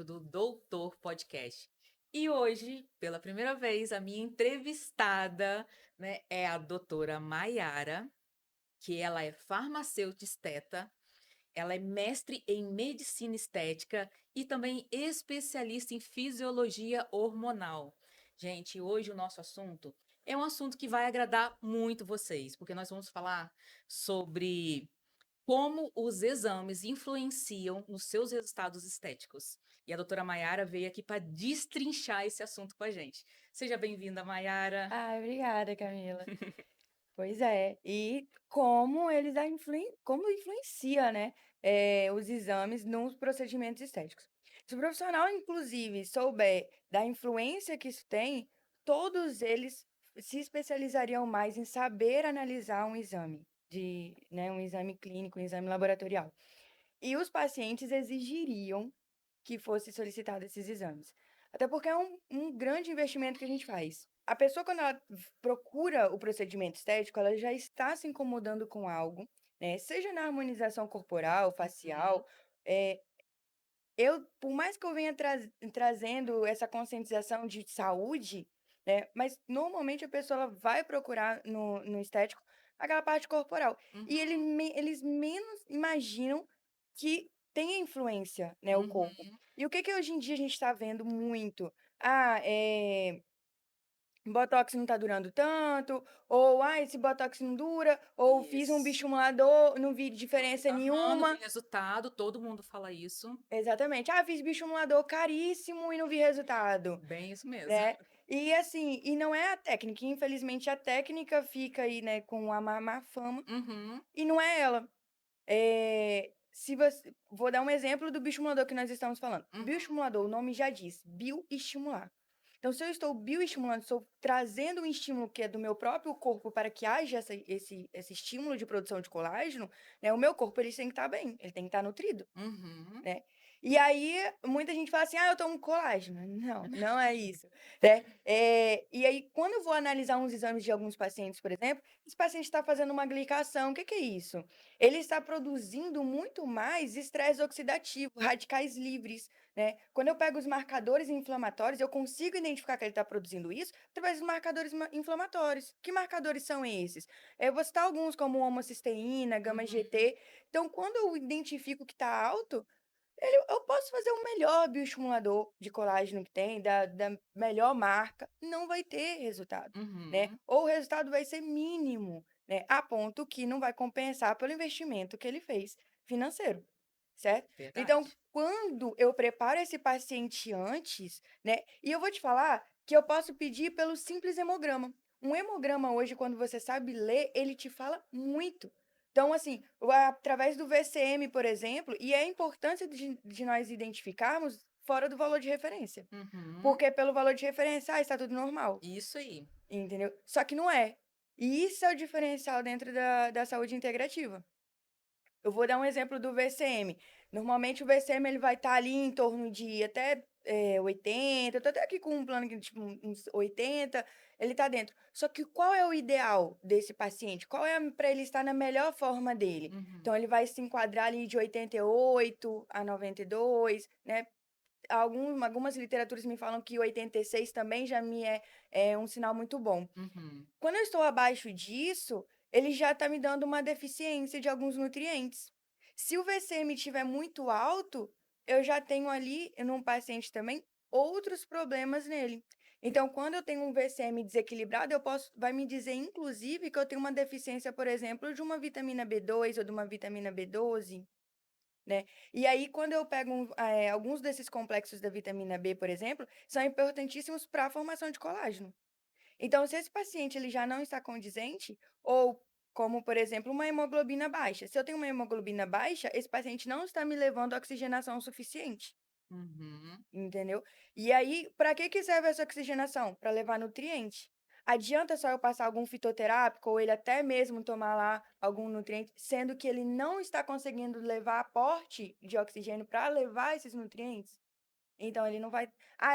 do Doutor Podcast. E hoje, pela primeira vez, a minha entrevistada, né, é a doutora Maiara, que ela é farmacêutica esteta, ela é mestre em medicina estética e também especialista em fisiologia hormonal. Gente, hoje o nosso assunto é um assunto que vai agradar muito vocês, porque nós vamos falar sobre como os exames influenciam nos seus resultados estéticos. E a doutora Maiara veio aqui para destrinchar esse assunto com a gente. Seja bem-vinda, Maiara. Ah, obrigada, Camila. Pois é, e como como influencia, né, os exames nos procedimentos estéticos. Se o profissional, inclusive, souber da influência que isso tem, todos eles se especializariam mais em saber analisar um exame né, um exame clínico, um exame laboratorial. E os pacientes exigiriam que fosse solicitado esses exames. Até porque é um grande investimento que a gente faz. A pessoa, quando ela procura o procedimento estético, ela já está se incomodando com algo, né? Seja na harmonização corporal, Uhum. facial. Por mais que eu venha trazendo essa conscientização de saúde, né? Mas normalmente a pessoa ela vai procurar no estético aquela parte corporal. E Uhum. eles menos imaginam que tem influência, né, o corpo. Uhum. E o que que hoje em dia a gente está vendo muito? Ah, botox não tá durando tanto, ou esse botox não dura, ou fiz um Isso. bioestimulador, não vi diferença Aham, não vi nenhuma. resultado, todo mundo fala isso. Exatamente. Fiz bioestimulador caríssimo e não vi resultado, Bem isso mesmo. né. E assim, e não é a técnica, infelizmente a técnica fica aí, né, com a má fama, Uhum. e não é ela. Se você vou dar um exemplo do bioestimulador que nós estamos falando. Uhum. Bioestimulador, o nome já diz, bioestimular. Então, se eu estou bioestimulando, estou trazendo um estímulo que é do meu próprio corpo para que haja esse estímulo de produção de colágeno, né, o meu corpo ele tem que estar bem, ele tem que estar nutrido. Uhum. Né. E aí, muita gente fala assim: eu tomo colágeno". Não, não é isso, né. E aí, quando eu vou analisar uns exames de alguns pacientes, por exemplo, esse paciente está fazendo uma glicação, o que que é isso? Ele está produzindo muito mais estresse oxidativo, radicais livres, né. Quando eu pego os marcadores inflamatórios, eu consigo identificar que ele está produzindo isso através dos marcadores inflamatórios. Que marcadores são esses? Eu vou citar alguns como homocisteína, Uhum. gama-GT. Então, quando eu identifico que está alto, eu posso fazer o melhor bioestimulador de colágeno que tem, da melhor marca, não vai ter resultado, né, Uhum. ou o resultado vai ser mínimo, né, a ponto que não vai compensar pelo investimento que ele fez financeiro, certo? Então, Verdade. quando eu preparo esse paciente antes, né, e eu vou te falar que eu posso pedir pelo simples hemograma. Um hemograma hoje, quando você sabe ler, ele te fala muito. Então, assim, através do VCM, por exemplo, e é a importância de nós identificarmos fora do valor de referência. Uhum. Porque pelo valor de referência, está tudo normal, Isso aí. entendeu? Só que não é. E isso é o diferencial dentro da saúde integrativa. Eu vou dar um exemplo do VCM. Normalmente o VCM ele vai estar ali em torno de até 80, eu tô até aqui com um plano que tipo uns 80, ele está dentro. Só que qual é o ideal desse paciente? Qual é para ele estar na melhor forma dele? Uhum. Então ele vai se enquadrar ali de 88 a 92, né. Algumas literaturas me falam que 86 também já é um sinal muito bom. Uhum. Quando eu estou abaixo disso, ele já está me dando uma deficiência de alguns nutrientes. Se o VCM estiver muito alto, eu já tenho ali, num paciente também, outros problemas nele. Então, quando eu tenho um VCM desequilibrado, vai me dizer, inclusive, que eu tenho uma deficiência, por exemplo, de uma vitamina B2 ou de uma vitamina B12, né. E aí, quando eu pego alguns desses complexos da vitamina B, por exemplo, são importantíssimos para a formação de colágeno. Então, se esse paciente ele já não está condizente, ou como, por exemplo, uma hemoglobina baixa. Se eu tenho uma hemoglobina baixa, esse paciente não está me levando oxigenação suficiente, Uhum. entendeu? E aí, para que que serve essa oxigenação? Para levar nutriente. Adianta só eu passar algum fitoterápico ou ele até mesmo tomar lá algum nutriente, sendo que ele não está conseguindo levar aporte de oxigênio para levar esses nutrientes? Então ele não vai.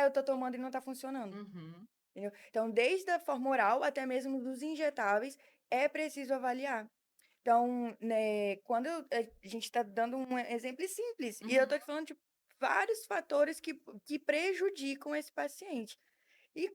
Eu tô tomando e não está funcionando. Uhum. Entendeu? Então, desde a forma oral até mesmo dos injetáveis, é preciso avaliar. Então, né, quando a gente está dando um exemplo simples, e eu Uhum. estou te falando vários fatores que prejudicam esse paciente. E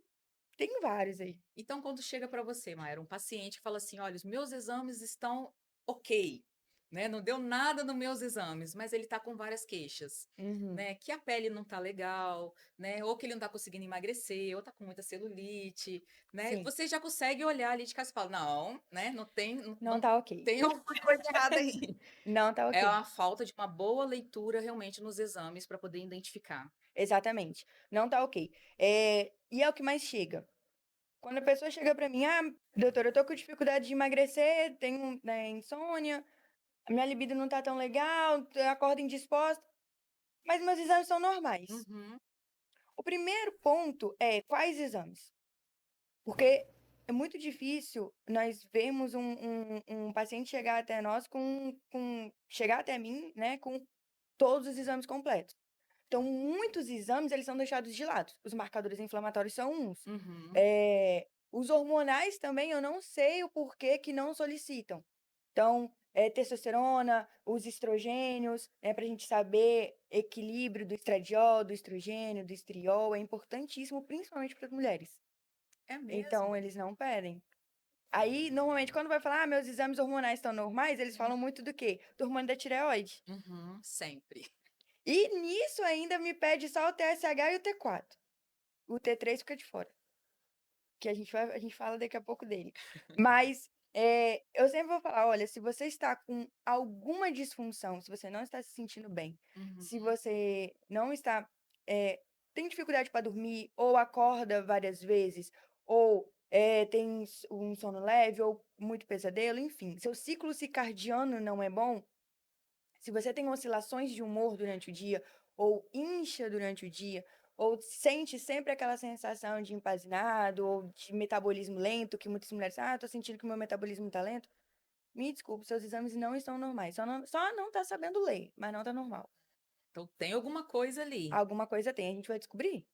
tem vários aí. Então, quando chega para você, Maera, um paciente que fala assim: olha, os meus exames estão ok, né? Não deu nada nos meus exames, mas ele está com várias queixas, Uhum. né? Que a pele não está legal, né? Ou que ele não está conseguindo emagrecer, ou está com muita celulite, né? Sim, Você já consegue olhar ali de casa e falar: não, né? Não tem, não, não não tá ok. tem alguma coisa errada aí. Não tá É ok. a falta de uma boa leitura realmente nos exames para poder identificar. Exatamente, não tá ok. E é o que mais chega. Quando a pessoa chega pra mim: "Ah, doutora, eu tô com dificuldade de emagrecer, tenho, né, insônia, a minha libido não tá tão legal, eu acordo indisposta, mas meus exames são normais". Uhum, O primeiro ponto é: quais exames? Porque é muito difícil nós vermos um paciente chegar até nós chegar até mim, né, com todos os exames completos. Então, muitos exames, eles são deixados de lado. Os marcadores inflamatórios são uns. uhum. Os hormonais também, eu não sei o porquê que não solicitam. Então, testosterona, os estrogênios, para a gente saber equilíbrio do estradiol, do estrogênio, do estriol, é importantíssimo, principalmente para as mulheres. É Então, mesmo? eles não pedem. Aí, normalmente, quando vai falar, meus exames hormonais estão normais, eles falam muito do quê? Do hormônio da tireoide. Uhum, sempre. E nisso ainda me pede só o TSH e o T4. O T3 fica de fora, que a gente fala daqui a pouco dele. Mas, eu sempre vou falar: "Olha, se você está com alguma disfunção, se você não está se sentindo bem, Uhum, se você não está, tem dificuldade para dormir, ou acorda várias vezes, ou, tem um sono leve, ou muito pesadelo, enfim, seu ciclo circadiano não é bom, se você tem oscilações de humor durante o dia, ou incha durante o dia, ou sente sempre aquela sensação de empazinado, ou de metabolismo lento, que muitas mulheres, tô sentindo que o meu metabolismo tá lento. Me desculpe, seus exames não estão normais. Só não tá sabendo ler, mas não tá normal. então tem alguma coisa ali. Alguma coisa tem, a gente vai descobrir.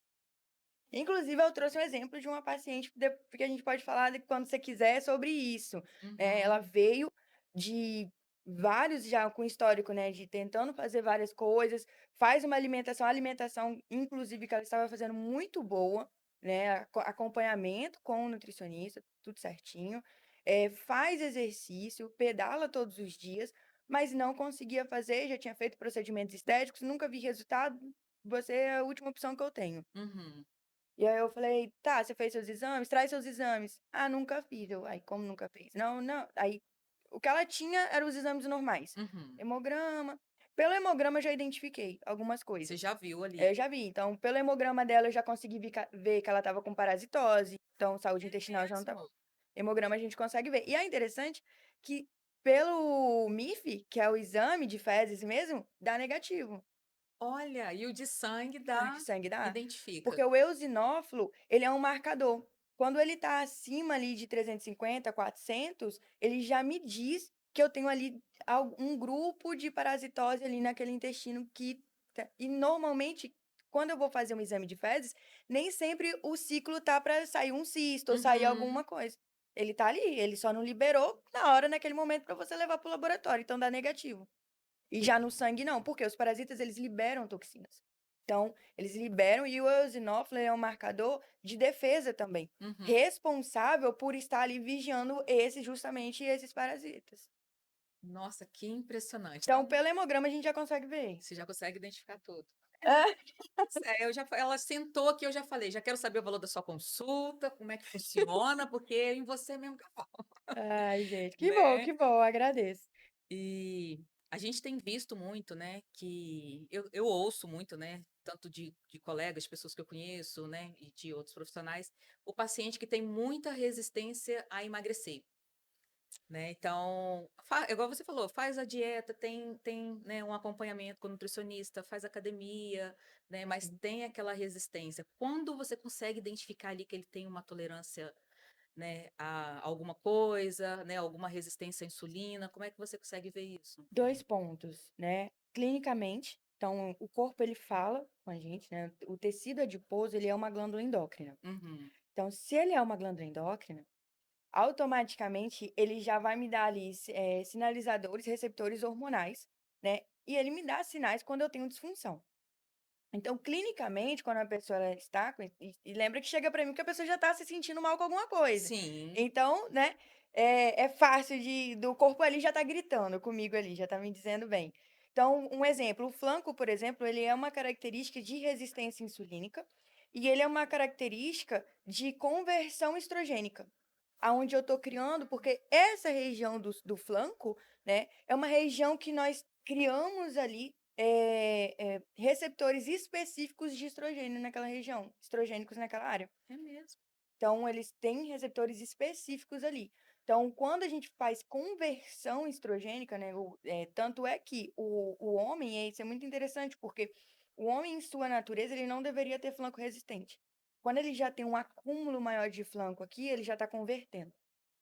Inclusive, eu trouxe um exemplo de uma paciente, porque a gente pode falar quando você quiser sobre isso. Ela Uhum, veio de vários já com histórico, né, de tentando fazer várias coisas, faz uma alimentação, a alimentação, inclusive, que ela estava fazendo muito boa, né, acompanhamento com o nutricionista, tudo certinho, faz exercício, pedala todos os dias, mas não conseguia fazer, já tinha feito procedimentos estéticos, nunca vi resultado, você é a última opção que eu tenho. uhum, E aí eu falei: "Tá, você fez seus exames? Traz seus exames". "Ah, nunca fiz". Eu: "Ai, como nunca fez?". "Não, não". Aí, o que ela tinha eram os exames normais. uhum. Hemograma, pelo hemograma eu já identifiquei algumas Você coisas. já viu Eu ali. já vi, então pelo hemograma dela eu já consegui ver que ela estava com parasitose, então saúde É intestinal já não estava. mesmo? Hemograma a gente consegue ver. E é interessante que pelo MIF, que é o exame de fezes mesmo, dá negativo. Olha, e o de sangue O de dá sangue dá. identifica. Porque o eosinófilo, ele é um marcador. Quando ele tá acima ali de 350, 400, ele já me diz que eu tenho ali um grupo de parasitose ali naquele intestino e normalmente, quando eu vou fazer um exame de fezes, nem sempre o ciclo tá para sair um cisto ou sair Uhum. alguma coisa. Ele tá ali, ele só não liberou na hora, naquele momento, para você levar para o laboratório, então dá negativo. E já no sangue não, porque os parasitas eles liberam toxinas. Então, eles liberam e o eosinófilo é um marcador de defesa também, Uhum. responsável por estar ali vigiando justamente esses parasitas. Nossa, que impressionante. Então, Então, pelo hemograma a gente já consegue ver. você já consegue identificar tudo. Ah, Ela sentou aqui, eu já falei, já quero saber o valor da sua consulta, como é que funciona, porque é em você mesmo que eu falo, ai, gente, né? que bom, agradeço. E a gente tem visto muito, né, que eu ouço muito, né, tanto de colegas, pessoas que eu conheço, né, e de outros profissionais, o paciente que tem muita resistência a emagrecer, né? Então, igual você falou, faz a dieta, tem, né, um acompanhamento com o nutricionista, faz academia, né, mas tem aquela resistência. Quando você consegue identificar ali que ele tem uma tolerância, né, a alguma coisa, né, alguma resistência à insulina, como é que você consegue ver isso? 2 pontos, né, clinicamente, então o corpo ele fala com a gente, né, o tecido adiposo ele é uma glândula endócrina. Uhum, Então se ele é uma glândula endócrina, automaticamente, ele já vai me dar ali, sinalizadores, receptores hormonais, né, e ele me dá sinais quando eu tenho disfunção. Então, clinicamente, quando a pessoa ela está com e lembra que chega para mim que a pessoa já está se sentindo mal com alguma coisa. Sim. Então, né, é fácil do corpo ali já tá gritando comigo ali, já tá me dizendo bem. Então, um exemplo, o flanco, por exemplo, ele é uma característica de resistência insulínica e ele é uma característica de conversão estrogênica, aonde eu estou criando, porque essa região do flanco, né, é uma região que nós criamos ali receptores específicos de estrogênio naquela região, estrogênicos naquela área. É mesmo. Então, eles têm receptores específicos ali. Então, quando a gente faz conversão estrogênica, né, tanto é que o homem, isso é muito interessante, porque o homem, em sua natureza, ele não deveria ter flanco resistente. Quando ele já tem um acúmulo maior de flanco aqui, ele já está convertendo.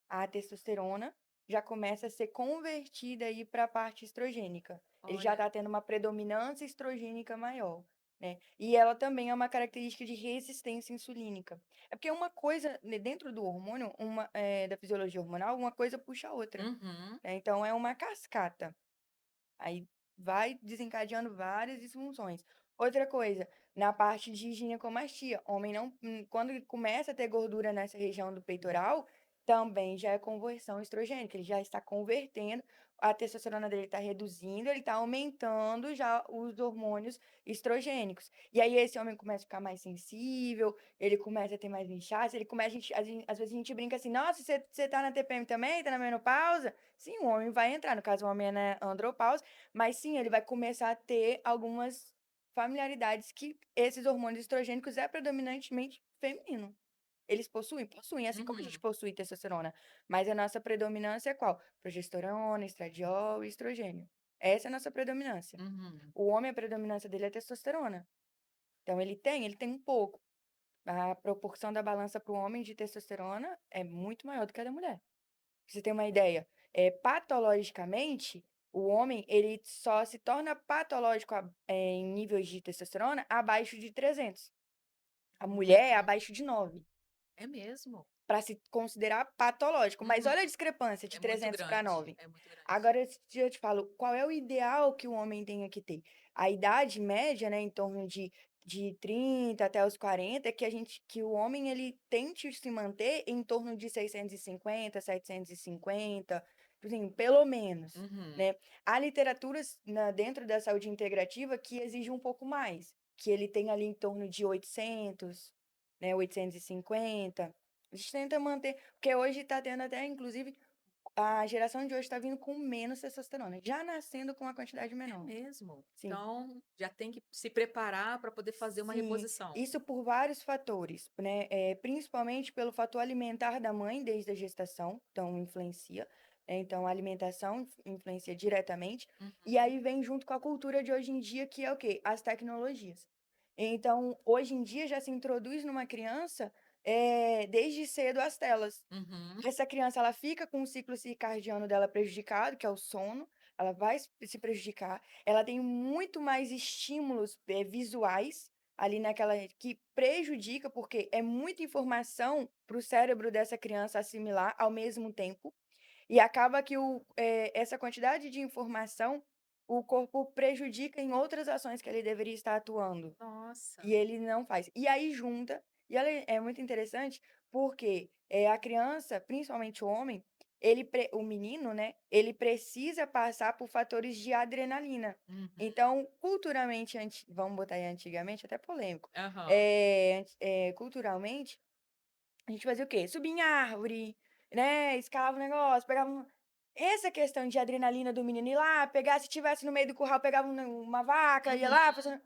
A testosterona já começa a ser convertida aí para a parte estrogênica. Ele já Olha. está tendo uma predominância estrogênica maior, né? E ela também é uma característica de resistência insulínica. É porque uma coisa, né, dentro do hormônio, da fisiologia hormonal, uma coisa puxa a outra, Uhum. né? Então é uma cascata. Aí vai desencadeando várias disfunções. Outra coisa, na parte de ginecomastia, homem não, quando ele começa a ter gordura nessa região do peitoral, também já é conversão estrogênica, ele já está convertendo, a testosterona dele está reduzindo, ele está aumentando já os hormônios estrogênicos. E aí esse homem começa a ficar mais sensível, ele começa a ter mais inchaço, ele começa, às vezes a gente brinca assim, nossa, você tá na TPM também, tá na menopausa? Sim, o homem vai entrar, no caso o homem é na andropausa, mas sim, ele vai começar a ter algumas familiaridades que esses hormônios estrogênicos é predominantemente feminino. Eles possuem? Possuem, assim como a gente Uhum. possui testosterona, mas a nossa predominância é qual? Progesterona, estradiol e estrogênio. Essa é a nossa predominância. Uhum. O homem, a predominância dele é testosterona. Então ele tem um pouco. A proporção da balança para o homem de testosterona é muito maior do que a da mulher. Pra você ter uma ideia, patologicamente, o homem ele só se torna patológico em níveis de testosterona abaixo de 300. A mulher é Uhum. abaixo de 9 É mesmo. para se considerar patológico. Mas Uhum. olha a discrepância de É muito 300 para grande, 9. é muito grande. Agora, se eu te falo, qual é o ideal que o homem tenha que ter? A idade média, né, em torno de 30 até os 40, é que o homem ele tente se manter em torno de 650, 750, assim, pelo menos, Uhum. né? Há literaturas dentro da saúde integrativa que exigem um pouco mais, que ele tem ali em torno de 800, né, 850. A gente tenta manter, porque hoje está tendo até, inclusive, a geração de hoje está vindo com menos testosterona, já nascendo com uma quantidade É menor. mesmo. Sim, Então, já tem que se preparar para poder fazer uma sim. reposição. Isso por vários fatores, né? Principalmente pelo fator alimentar da mãe desde a gestação, então influencia. Então, a alimentação influencia diretamente. E Uhum. aí vem junto com a cultura de hoje em dia, que é o quê? As tecnologias. Então, hoje em dia já se introduz numa criança, desde cedo as telas. Uhum. Essa criança ela fica com o ciclo circadiano dela prejudicado, que é o sono, ela vai se prejudicar, ela tem muito mais estímulos, visuais ali naquela que prejudica, porque é muita informação para o cérebro dessa criança assimilar ao mesmo tempo, e acaba que essa quantidade de informação, o corpo prejudica em outras ações que ele deveria estar atuando. Nossa. E ele não faz. E aí junta, e ela é muito interessante, porque, a criança, principalmente o homem, o menino, né, ele precisa passar por fatores de adrenalina. Uhum. Então, culturalmente, vamos botar aí antigamente, até polêmico, Aham. culturalmente, a gente fazia o quê? Subia em árvore, né, escalava o negócio, pegava essa questão de adrenalina do menino ir lá, pegar, se tivesse no meio do curral, pegava uma vaca, ia Uhum. lá, fazendo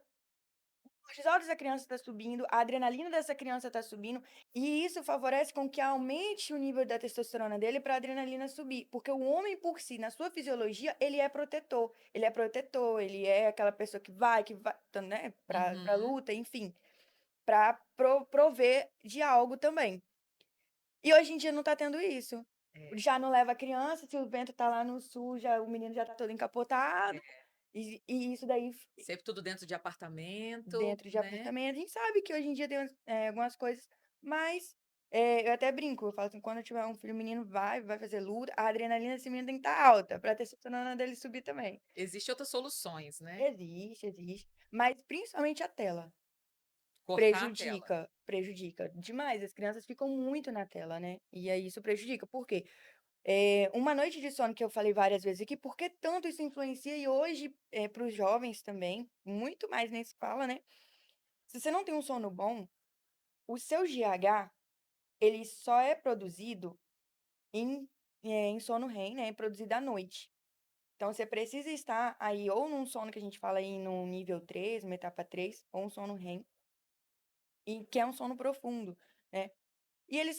o cortisol dessa criança está subindo, a adrenalina dessa criança está subindo, e isso favorece com que aumente o nível da testosterona dele para a adrenalina subir, porque o homem por si, na sua fisiologia, ele é protetor, ele é aquela pessoa que vai, então, né, para Uhum. luta, enfim, para prover de algo também. E hoje em dia não tá tendo isso. É, Já não leva a criança, se o vento tá lá no sul, já o menino já tá todo encapotado, é. e isso daí Sempre tudo dentro de apartamento, dentro de né. apartamento. A gente sabe que hoje em dia tem algumas coisas, mas, eu até brinco, eu falo assim: "Quando eu tiver um filho menino, vai fazer luta, a adrenalina desse menino tem que estar alta, pra testosterona dele subir também". Existem outras soluções, né. Existe, existe. mas principalmente a tela. Cortar a tela. Prejudica demais. As crianças ficam muito na tela, né? E aí isso prejudica. Por quê? Uma noite de sono que eu falei várias vezes aqui, por que tanto isso influencia? E hoje, para os jovens também, muito mais nem se fala, né? Se você não tem um sono bom, o seu GH, ele só é produzido em, em sono REM, né? É produzido à noite. Então, você precisa estar aí ou num sono que a gente fala aí no nível 3, uma etapa 3, ou um sono REM, e que é um sono profundo, né? E ele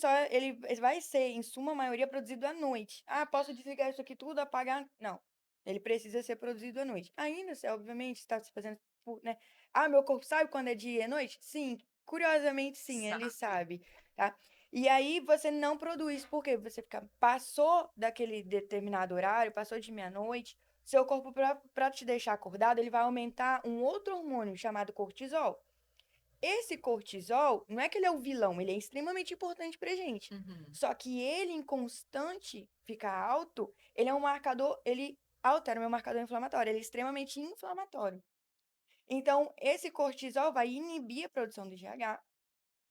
vai ser, em suma maioria, produzido à noite. Ah, posso desligar isso aqui tudo, apagar? Não. Ele precisa ser produzido à noite. Ainda, se obviamente está se fazendo, né? Ah, meu corpo sabe quando é dia e é noite? Sim, curiosamente sim, ele Sabe? sabe, tá? E aí você não produz, porque você passou daquele determinado horário, passou de meia-noite, seu corpo, para te deixar acordado, ele vai aumentar um outro hormônio chamado cortisol. Esse cortisol, não é que ele é o vilão, ele é extremamente importante pra gente. Uhum. Só que ele, em constante ficar alto, ele é um marcador, ele altera o meu marcador inflamatório, ele é extremamente inflamatório. Então, esse cortisol vai inibir a produção de GH.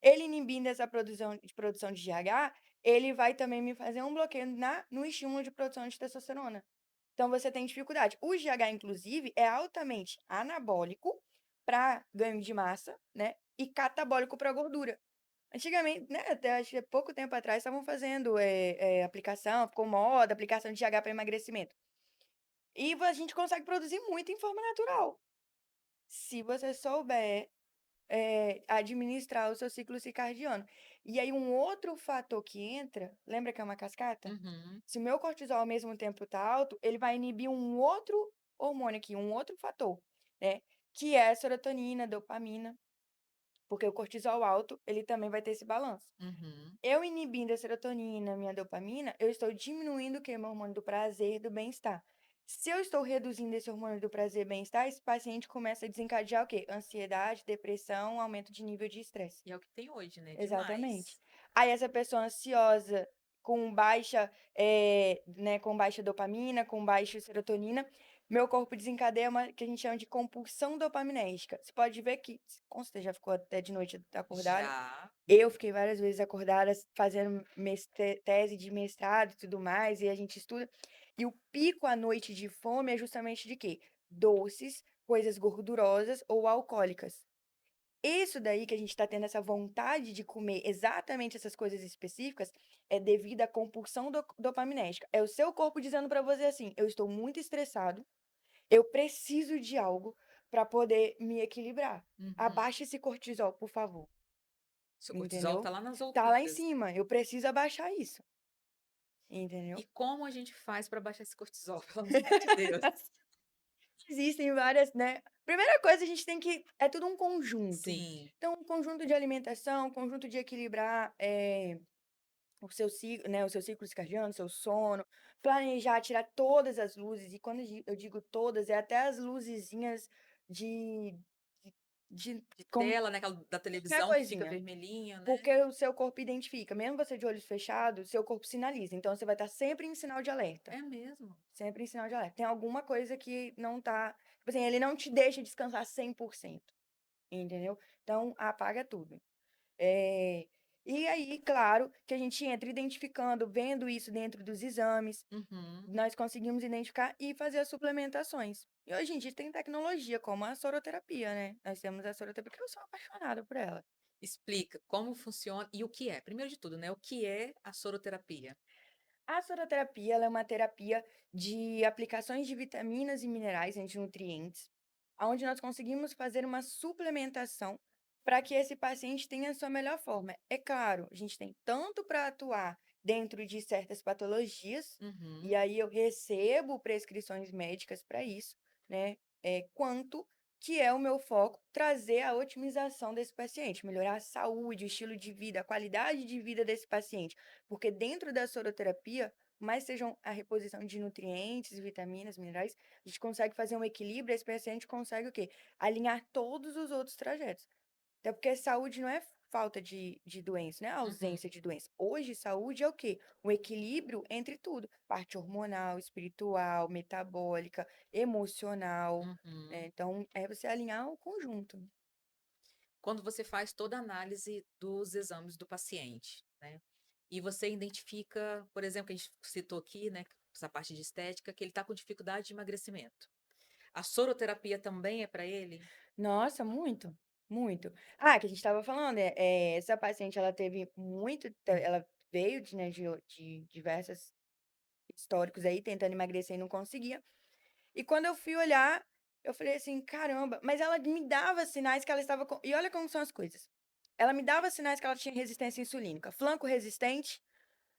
Ele inibindo essa produção de GH, ele vai também me fazer um bloqueio no estímulo de produção de testosterona. Então, você tem dificuldade. O GH, inclusive, é altamente anabólico para ganho de massa, né? E catabólico para gordura. Antigamente, né? Até acho que pouco tempo atrás, estavam fazendo aplicação, ficou moda, aplicação de GH para emagrecimento. E a gente consegue produzir muito em forma natural. Se você souber administrar o seu ciclo circadiano. E aí, um outro fator que entra, lembra que é uma cascata? Uhum. Se o meu cortisol ao mesmo tempo tá alto, ele vai inibir um outro hormônio aqui, um outro fator, né? Que é a serotonina, dopamina, porque o cortisol alto, ele também vai ter esse balanço. Uhum. Eu inibindo a serotonina, minha dopamina, eu estou diminuindo o que? Meu hormônio do prazer e do bem-estar. Se eu estou reduzindo esse hormônio do prazer e bem-estar, esse paciente começa a desencadear o quê? Ansiedade, depressão, aumento de nível de estresse. E é o que tem hoje, né? Exatamente. Demais. Aí essa pessoa ansiosa, né, com baixa dopamina, com baixa serotonina, meu corpo desencadeia uma que a gente chama de compulsão dopaminérgica. Você pode ver que, com certeza já ficou até de noite acordada. Já. Eu fiquei várias vezes acordada fazendo tese de mestrado e tudo mais, e a gente estuda. E o pico à noite de fome é justamente de quê? Doces, coisas gordurosas ou alcoólicas. Isso daí que a gente está tendo essa vontade de comer exatamente essas coisas específicas é devido à compulsão dopaminérgica. É o seu corpo dizendo para você assim: eu estou muito estressado, eu preciso de algo para poder me equilibrar. Uhum. Abaixa esse cortisol, por favor. Seu cortisol tá Entendeu? lá nas Tá lá em alturas. cima, eu preciso abaixar isso. E Entendeu? como a gente faz para baixar esse cortisol, pelo amor de Deus? Existem várias, né? Primeira coisa, a gente tem que. É tudo um conjunto. Sim. Então, um conjunto de alimentação, um conjunto de equilibrar. O seu ciclo circadiano, seu sono, planejar, tirar todas as luzes, e quando eu digo todas, é até as luzezinhas de de De como tela, né, aquela da qualquer televisão que fica coisinha, vermelhinho, né. porque o seu corpo identifica, mesmo você de olhos fechados, seu corpo sinaliza, então você vai estar sempre em sinal de alerta, É mesmo? sempre em sinal de alerta. Tem alguma coisa que não tá tipo assim, ele não te deixa descansar 100%, entendeu? Então apaga tudo. Eh, e aí, claro, que a gente entra identificando, vendo isso dentro dos exames, Uhum. nós conseguimos identificar e fazer as suplementações. E hoje em dia tem tecnologia, como a soroterapia, né? Nós temos a soroterapia, que eu sou apaixonada por ela. Explica como funciona e o que é. Primeiro de tudo, né, o que é a soroterapia? A soroterapia, ela é uma terapia de aplicações de vitaminas e minerais, de nutrientes, onde nós conseguimos fazer uma suplementação para que esse paciente tenha a sua melhor forma. É claro, a gente tem tanto para atuar dentro de certas patologias, e Uhum. aí eu recebo prescrições médicas para isso, né? Quanto que é o meu foco trazer a otimização desse paciente, melhorar a saúde, o estilo de vida, a qualidade de vida desse paciente. Porque dentro da soroterapia, mais sejam a reposição de nutrientes, vitaminas, minerais, a gente consegue fazer um equilíbrio, esse paciente consegue o quê? Alinhar todos os outros trajetos. Até porque saúde não é falta de doença, não é a Uhum. ausência de doença. Hoje, saúde é o quê? Um equilíbrio entre tudo, parte hormonal, espiritual, metabólica, emocional, Uhum. então, é você alinhar o conjunto. Quando você faz toda a análise dos exames do paciente, né, e você identifica, por exemplo, que a gente citou aqui, né, essa parte de estética, que ele está com dificuldade de emagrecimento. A soroterapia também é para ele? Nossa, muito, muito. Ah, que a gente estava falando, essa paciente ela teve muito ela veio de, né, de diversos históricos aí tentando emagrecer e não conseguia. E quando eu fui olhar, eu falei assim: "Caramba", mas ela me dava sinais que ela estava com e olha como são as coisas. Ela me dava sinais que ela tinha resistência insulínica, flanco resistente,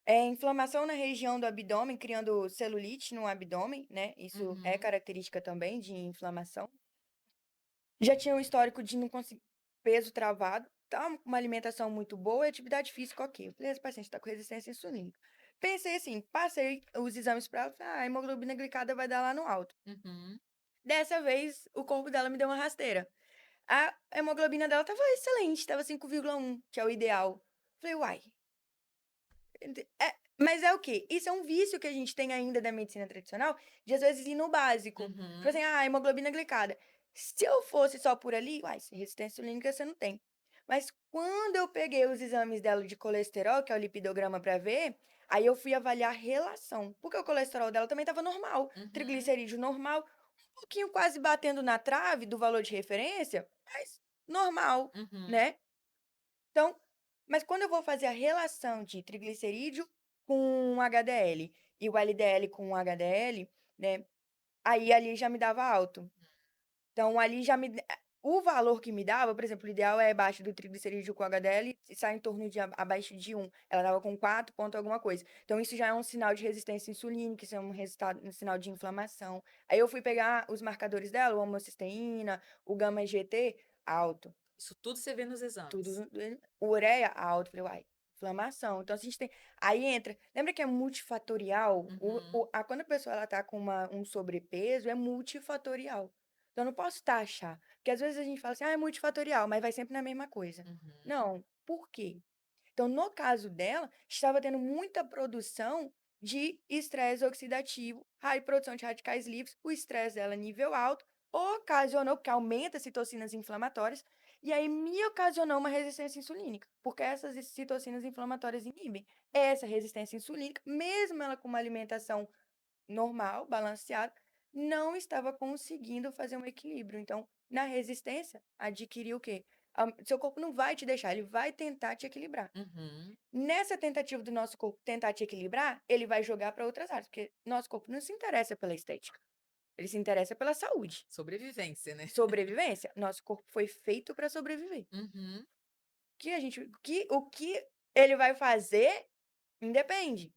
inflamação na região do abdômen, criando celulite no abdômen, né, isso é Uhum, característica também de inflamação. Já tinha um histórico de não conseguir peso travado, tá, uma alimentação muito boa e atividade física ok. Eu falei: "Esse paciente está com resistência insulínica". Pensei assim, passei os exames para ela, falei: "Ah, a hemoglobina glicada vai dar lá no alto". uhum. Dessa vez, o corpo dela me deu uma rasteira. A hemoglobina dela estava excelente, estava 5,1, que é o ideal. Falei: "Uai". Mas é o quê? Isso é um vício que a gente tem ainda da medicina tradicional, de às vezes ir no básico. Tipo Uhum, assim: "Ah, hemoglobina glicada". Se eu fosse só por ali, uai, resistência insulínica você não tem. Mas quando eu peguei os exames dela de colesterol, que é o lipidograma para ver, aí eu fui avaliar a relação, porque o colesterol dela também estava normal, uhum, triglicerídeo normal, um pouquinho quase batendo na trave do valor de referência, mas normal, uhum. né. Então, mas quando eu vou fazer a relação de triglicerídeo com HDL e o LDL com o HDL, né, aí ali já me dava alto. Então ali já o valor que me dava, por exemplo, o ideal é abaixo do triglicerídeo com HDL e sai em torno de abaixo de 1. Ela estava com 4 ponto alguma coisa. Então isso já é um sinal de resistência insulínica, isso é um sinal de inflamação. Aí eu fui pegar os marcadores dela, o homocisteína, o gama GT, alto. Isso tudo você vê nos Tudo exames? ureia alto, falei: "Uai, inflamação". Então, se a gente tem aí entra lembra que é multifatorial? Uhum, Quando a pessoa ela tá com um sobrepeso, é multifatorial. Então, eu não posso taxar, porque às vezes a gente fala assim: "Ah, é multifatorial", mas vai sempre na mesma coisa. uhum, Não, por quê? Então, no caso dela, estava tendo muita produção de estresse oxidativo, produção de radicais livres, o estresse dela nível alto, ocasionou, porque aumenta as citocinas inflamatórias, e aí me ocasionou uma resistência insulínica, porque essas citocinas inflamatórias inibem essa resistência insulínica, mesmo ela com uma alimentação normal, balanceada, não estava conseguindo fazer um equilíbrio. Então, na resistência, adquiriu o quê? Seu corpo não vai te deixar, ele vai tentar te equilibrar. uhum. Nessa tentativa do nosso corpo tentar te equilibrar, ele vai jogar para outras áreas, porque nosso corpo não se interessa pela estética, ele se interessa pela saúde. Sobrevivência, né? Sobrevivência, nosso corpo foi feito para sobreviver. Uhum, O que ele vai fazer independe.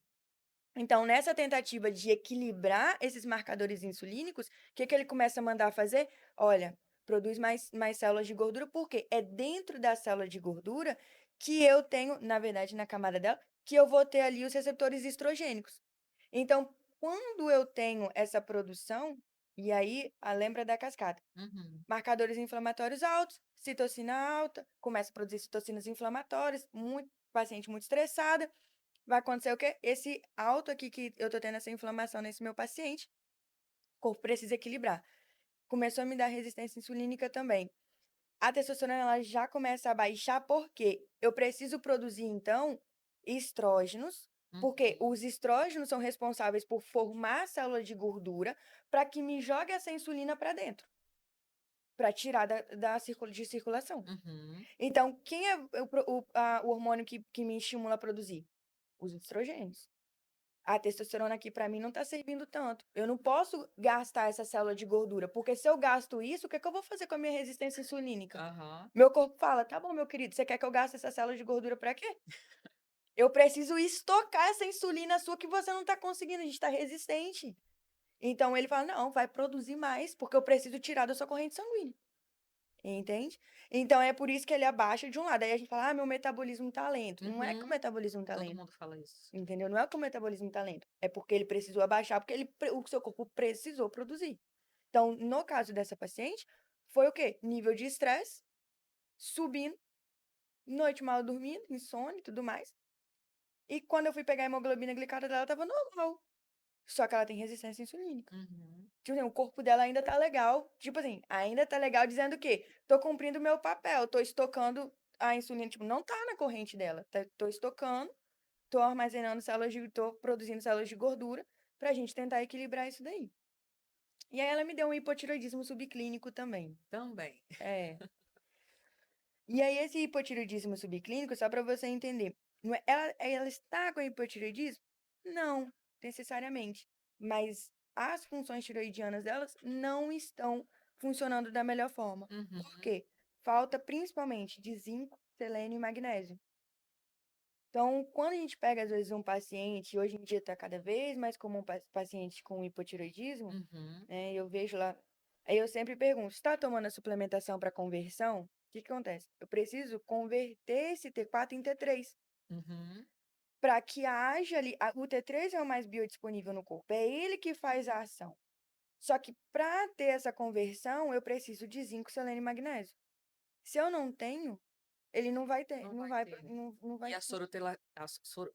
Então, nessa tentativa de equilibrar esses marcadores insulínicos, o que que ele começa a mandar fazer? Olha, produz mais células de gordura, porque é dentro da célula de gordura que eu tenho, na verdade, na camada dela, que eu vou ter ali os receptores estrogênicos. Então, quando eu tenho essa produção, e aí, lembra da cascata? uhum. Marcadores inflamatórios altos, citocina alta, começa a produzir citocinas inflamatórias, paciente muito estressada. Vai acontecer o quê? Esse alto aqui que eu tô tendo essa inflamação nesse meu paciente, o corpo precisa equilibrar. Começou a me dar resistência insulínica também. A testosterona ela já começa a baixar, porque eu preciso produzir, então, estrógenos, porque Uhum, os estrógenos são responsáveis por formar célula de gordura para que me jogue essa insulina para dentro, para tirar de circulação. uhum. Então, quem é o hormônio que me estimula a produzir? Os estrogênios. A testosterona aqui para mim não tá servindo tanto. Eu não posso gastar essa célula de gordura, porque se eu gasto isso, o que é que eu vou fazer com a minha resistência insulínica? Aham. Meu corpo fala: "Tá bom, meu querido, você quer que eu gaste essa célula de gordura para quê? Eu preciso estocar essa insulina sua que você não tá conseguindo, a gente tá resistente". Então ele fala: "Não, vai produzir mais, porque eu preciso tirar da sua corrente sanguínea". Entende? Então é por isso que ele abaixa de um lado. Aí a gente fala: "Ah, meu metabolismo tá lento". Não é que o Uhum. metabolismo tá Todo lento. mundo fala isso. Entendeu? Não é que o metabolismo tá lento, é porque ele precisou abaixar, porque o seu corpo precisou produzir. Então, no caso dessa paciente, foi o quê? Nível de estresse subindo, noite mal dormindo, insônia e tudo mais. E quando eu fui pegar a hemoglobina glicada dela, tava normal. Só que ela tem resistência insulínica. Uhum. Tipo assim, o corpo dela ainda tá legal. Tipo assim, ainda tá legal dizendo o quê? Tô cumprindo o meu papel, tô estocando a insulina, tipo, não tá na corrente dela. Tô estocando, tô armazenando tô produzindo células de gordura pra gente tentar equilibrar isso daí. E aí ela me deu um hipotireoidismo subclínico também. Também. É. E aí esse hipotireoidismo subclínico, só pra você entender, não é, ela está com hipotireoidismo? Não, necessariamente. Mas as funções tiroidianas delas não estão funcionando da melhor forma. Por Uhum. quê? Falta principalmente de zinco, selênio e magnésio. Então, quando a gente pega, às vezes, um paciente, hoje em dia está cada vez mais comum paciente com hipotireoidismo, Uhum. né? Eu vejo lá. Aí eu sempre pergunto: está tomando a suplementação para conversão? O que que acontece? Eu preciso converter esse T4 em T3 Uhum. para que haja ali. O T3 é o mais biodisponível no corpo, é ele que faz a ação. Só que para ter essa conversão, eu preciso de zinco, selênio e magnésio. Se eu não tenho, ele não vai ter, Não não vai vai, ter, né? não E vai. a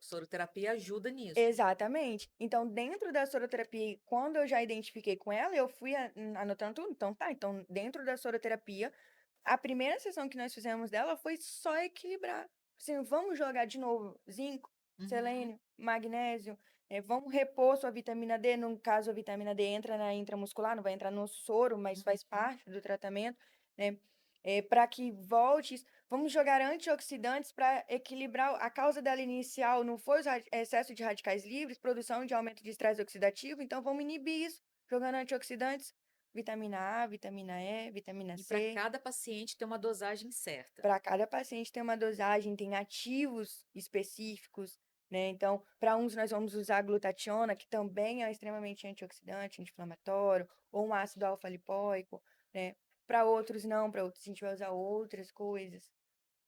soroterapia ajuda nisso. Exatamente. Então, dentro da soroterapia, quando eu já identifiquei com ela, eu fui anotando tudo. Então, tá. Então, dentro da soroterapia, a primeira sessão que nós fizemos dela foi só equilibrar. Assim, vamos jogar de novo zinco, Uhum. selênio, magnésio, vamos repor sua vitamina D. No caso, a vitamina D entra na intramuscular, não vai entrar no soro, mas faz Uhum. parte do tratamento, né? Para que volte. Vamos jogar antioxidantes para equilibrar. A causa dela inicial não foi o excesso de radicais livres, produção de aumento de estresse oxidativo, então vamos inibir isso, jogando antioxidantes, vitamina A, vitamina E, vitamina E para C. cada paciente tem uma dosagem certa. Para cada paciente tem uma dosagem, tem ativos específicos, né? Então, para uns nós vamos usar a glutationa, que também é extremamente antioxidante, anti-inflamatório, ou um ácido alfa-lipoico, né? Para outros não, para outros a gente vai usar outras coisas,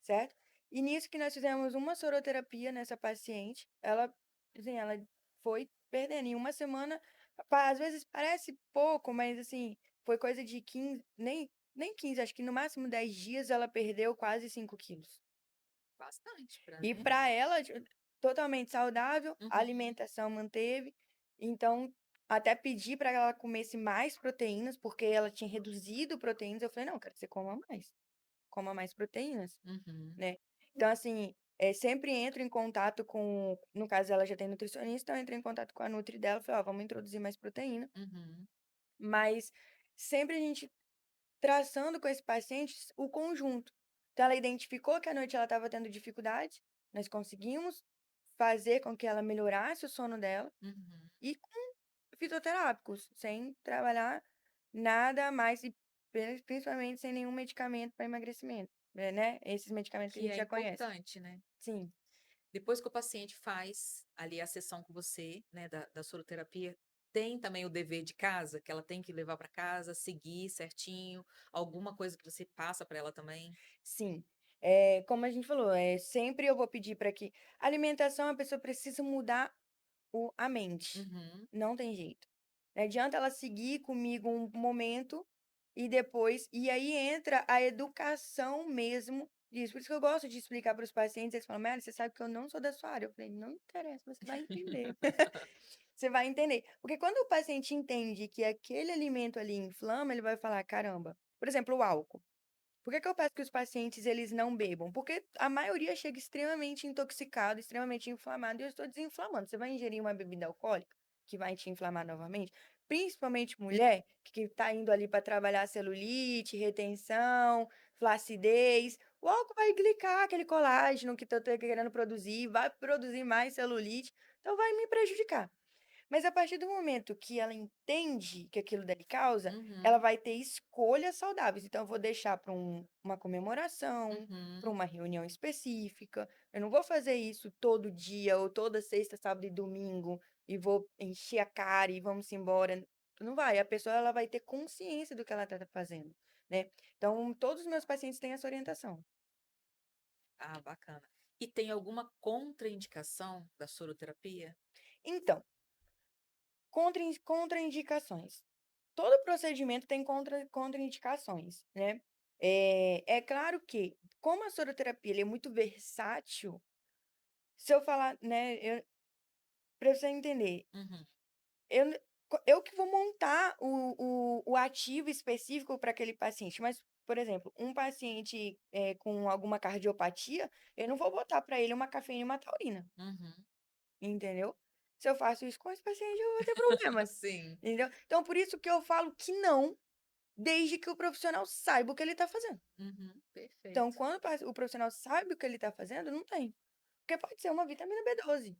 certo? E nisso que nós fizemos uma soroterapia nessa paciente, ela, assim, ela foi perdendo. Em uma semana, às vezes parece pouco, mas assim, foi coisa de 15, nem 15, acho que no máximo 10 dias ela perdeu quase 5 quilos. Bastante para E mim. para ela, totalmente saudável, a Uhum. alimentação manteve. Então, até pedi para ela comesse mais proteínas, porque ela tinha reduzido proteínas. Eu falei, não, quero que você coma mais proteínas, Uhum. né? Então, assim, sempre entro em contato com, no caso ela já tem nutricionista, eu entro em contato com a nutri dela, falei, ó, vamos introduzir mais proteína, Uhum. mas sempre a gente traçando com esse paciente o conjunto. Então, ela identificou que à noite ela estava tendo dificuldade, nós conseguimos fazer com que ela melhorasse o sono dela Uhum. e com fitoterápicos, sem trabalhar nada mais e principalmente sem nenhum medicamento para emagrecimento, né? Esses medicamentos que a Que gente é já conhece. importante, né? Sim, Depois que o paciente faz ali a sessão com você, né, da soroterapia, tem também o dever de casa, que ela tem que levar para casa, seguir certinho, alguma coisa que você passa para ela também? sim. Como a gente falou, sempre eu vou pedir para que alimentação a pessoa precisa mudar a mente. Uhum. Não tem jeito. Não adianta ela seguir comigo um momento e depois. E aí entra a educação mesmo disso. Por isso que eu gosto de explicar para os pacientes. Eles falam, Mary, você sabe que eu não sou da sua área. Eu falei, não interessa, você vai entender. Você vai entender. Porque quando o paciente entende que aquele alimento ali inflama, ele vai falar, caramba. Por exemplo, o álcool. Por que que eu peço que os pacientes eles não bebam? Porque a maioria chega extremamente intoxicado, extremamente inflamado, e eu estou desinflamando. Você vai ingerir uma bebida alcoólica que vai te inflamar novamente? Principalmente mulher que está indo ali para trabalhar celulite, retenção, flacidez. O álcool vai glicar aquele colágeno que eu estou querendo produzir, vai produzir mais celulite, então vai me prejudicar. Mas a partir do momento que ela entende que aquilo dali causa, ela Uhum. vai ter escolhas saudáveis. Então, eu vou deixar para uma comemoração, para Uhum. uma reunião específica. Eu não vou fazer isso todo dia ou toda sexta, sábado e domingo e vou encher a cara e vamos embora. Não vai. A pessoa ela vai ter consciência do que ela está fazendo, né? Então, todos os meus pacientes têm essa orientação. Ah, bacana. E tem alguma contraindicação da soroterapia? Então, contraindicações. Todo procedimento tem contraindicações, né? É claro que, como a soroterapia ele é muito versátil, se eu falar, né, pra você entender, Uhum, eu n eu que vou montar o ativo específico para aquele paciente, mas, por exemplo, um paciente, com alguma cardiopatia, eu não vou botar para ele uma cafeína e uma taurina, uhum. entendeu? Se eu faço isso com esse paciente, eu vou ter problemas, Sim. entendeu? Então por isso que eu falo que não, desde que o profissional saiba o que ele está fazendo. Uhum, Então perfeito. quando o profissional sabe o que ele está fazendo, não tem. Porque pode ser uma vitamina B12.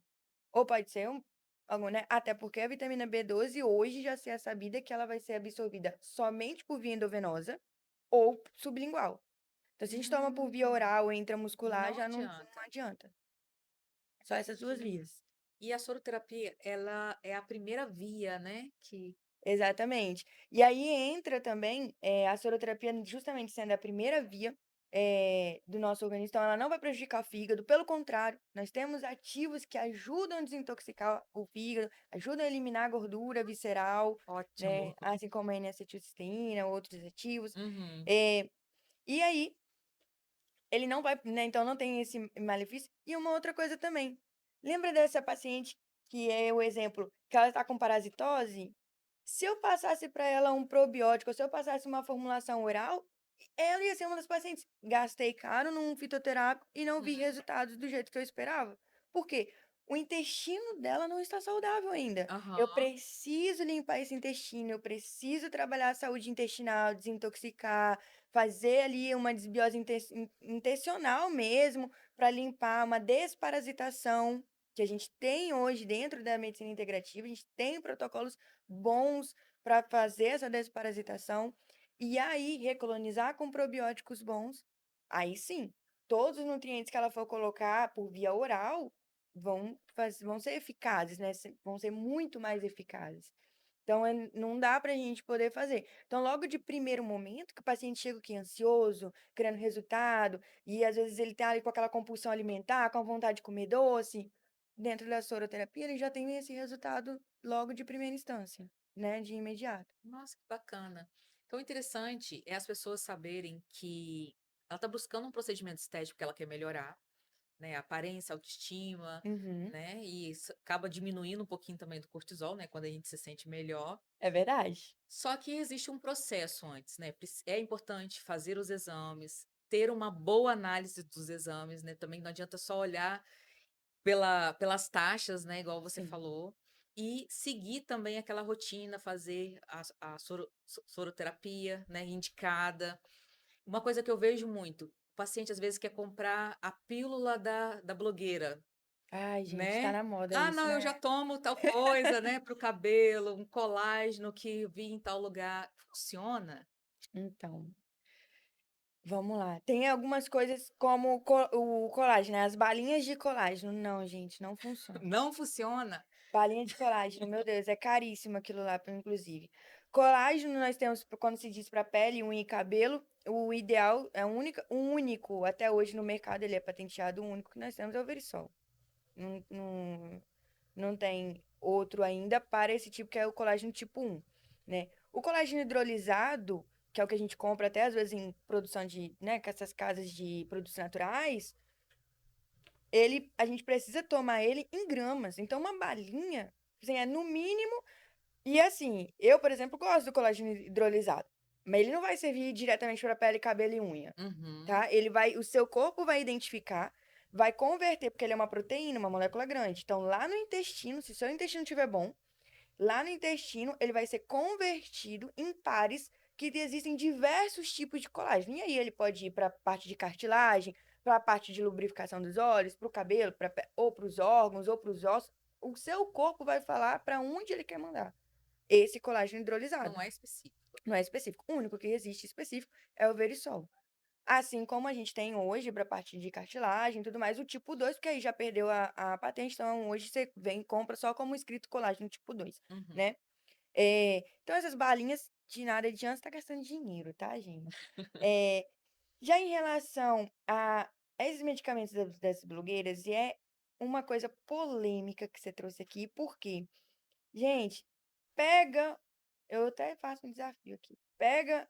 Ou pode ser algo, né, até porque a vitamina B12 hoje já se é sabida que ela vai ser absorvida somente por via endovenosa ou sublingual. Então se a gente toma por via Hum, oral ou intramuscular, não já não adianta. adianta. Só essas 2 Gente, vias. e a soroterapia, ela é a primeira via, né, que Exatamente. E aí entra também, a soroterapia justamente sendo a primeira via, do nosso organismo, então ela não vai prejudicar o fígado, pelo contrário, nós temos ativos que ajudam a desintoxicar o fígado, ajudam a eliminar a gordura visceral, ótimo. né, assim como a N-acetilcisteína, outros ativos. Uhum. Eh, e aí, ele não vai, né, então não tem esse malefício. E uma outra coisa também, lembra dessa paciente que é o exemplo, que ela está com parasitose? Se eu passasse para ela um probiótico, se eu passasse uma formulação oral, ela ia ser uma das pacientes. Gastei caro num fitoterápico e não vi Uhum. resultados do jeito que eu esperava. Por quê? O intestino dela não está saudável ainda. Eu Aham. preciso limpar esse intestino, eu preciso trabalhar a saúde intestinal, desintoxicar, fazer ali uma desbiose intencional mesmo, para limpar, uma desparasitação, que a gente tem hoje dentro da medicina integrativa, a gente tem protocolos bons para fazer essa desparasitação, e aí recolonizar com probióticos bons, aí sim, todos os nutrientes que ela for colocar por via oral vão ser eficazes, né, vão ser muito mais eficazes. Então, não dá para a gente poder fazer. Então, logo de primeiro momento que o paciente chega aqui ansioso, querendo resultado, e às vezes ele tá ali com aquela compulsão alimentar, com a vontade de comer doce, dentro da soroterapia ele já tem esse resultado logo de primeira instância, né, de imediato. Nossa, que bacana. Então, o interessante é as pessoas saberem que ela está buscando um procedimento estético que ela quer melhorar, né, aparência, autoestima, Uhum, né, e isso acaba diminuindo um pouquinho também do cortisol, né, quando a gente se sente melhor. é verdade. Só que existe um processo antes, né, é importante fazer os exames, ter uma boa análise dos exames, né, também não adianta só olhar pelas taxas, né, igual você Sim. falou, e seguir também aquela rotina, fazer a soroterapia, né, indicada. Uma coisa que eu vejo muito, o paciente às vezes quer comprar a pílula da blogueira, Ai, gente, tá né. na moda "Ah, isso, não, eu já né. tomo tal coisa, né, para o cabelo, um colágeno que vi em tal lugar". Funciona? Então, vamos lá. Tem algumas coisas como o colágeno, né, as balinhas de colágeno. Não, gente, não funciona. Não funciona? Balinha de colágeno, meu Deus, é caríssimo aquilo lá, inclusive. Colágeno nós temos quando se diz para pele, unha e cabelo, o ideal é o único, até hoje no mercado ele é patenteado, o único que nós temos é o Verisol. Não tem outro ainda para esse tipo, que é o colágeno tipo 1, né. O colágeno hidrolisado, que é o que a gente compra até às vezes em produção de, né, com essas casas de produtos naturais, a gente precisa tomar ele em gramas, então uma balinha, assim, é no mínimo. E assim, eu, por exemplo, gosto do colágeno hidrolisado, mas ele não vai servir diretamente para pele, cabelo e unha, Uhum. tá? O seu corpo vai identificar, vai converter, porque ele é uma proteína, uma molécula grande. Então, lá no intestino, se seu intestino estiver bom, lá no intestino ele vai ser convertido em pares que existem diversos tipos de colágeno. E aí ele pode ir para a parte de cartilagem, para a parte de lubrificação dos olhos, para o cabelo, ou para os órgãos, ou para os ossos. O seu corpo vai falar para onde ele quer mandar esse colágeno hidrolisado. Não é específico. Não é específico. O único que existe específico é o Verisol. Assim como a gente tem hoje para a parte de cartilagem e tudo mais, o tipo 2 porque aí já perdeu a patente, então hoje você vem e compra só como escrito colágeno tipo 2, Uhum. né. Então essas balinhas de nada adianta, você tá gastando dinheiro, tá, gente. Já em relação a esses medicamentos das blogueiras, e é uma coisa polêmica que você trouxe aqui, por quê? Gente, pega eu até faço um desafio aqui. Pega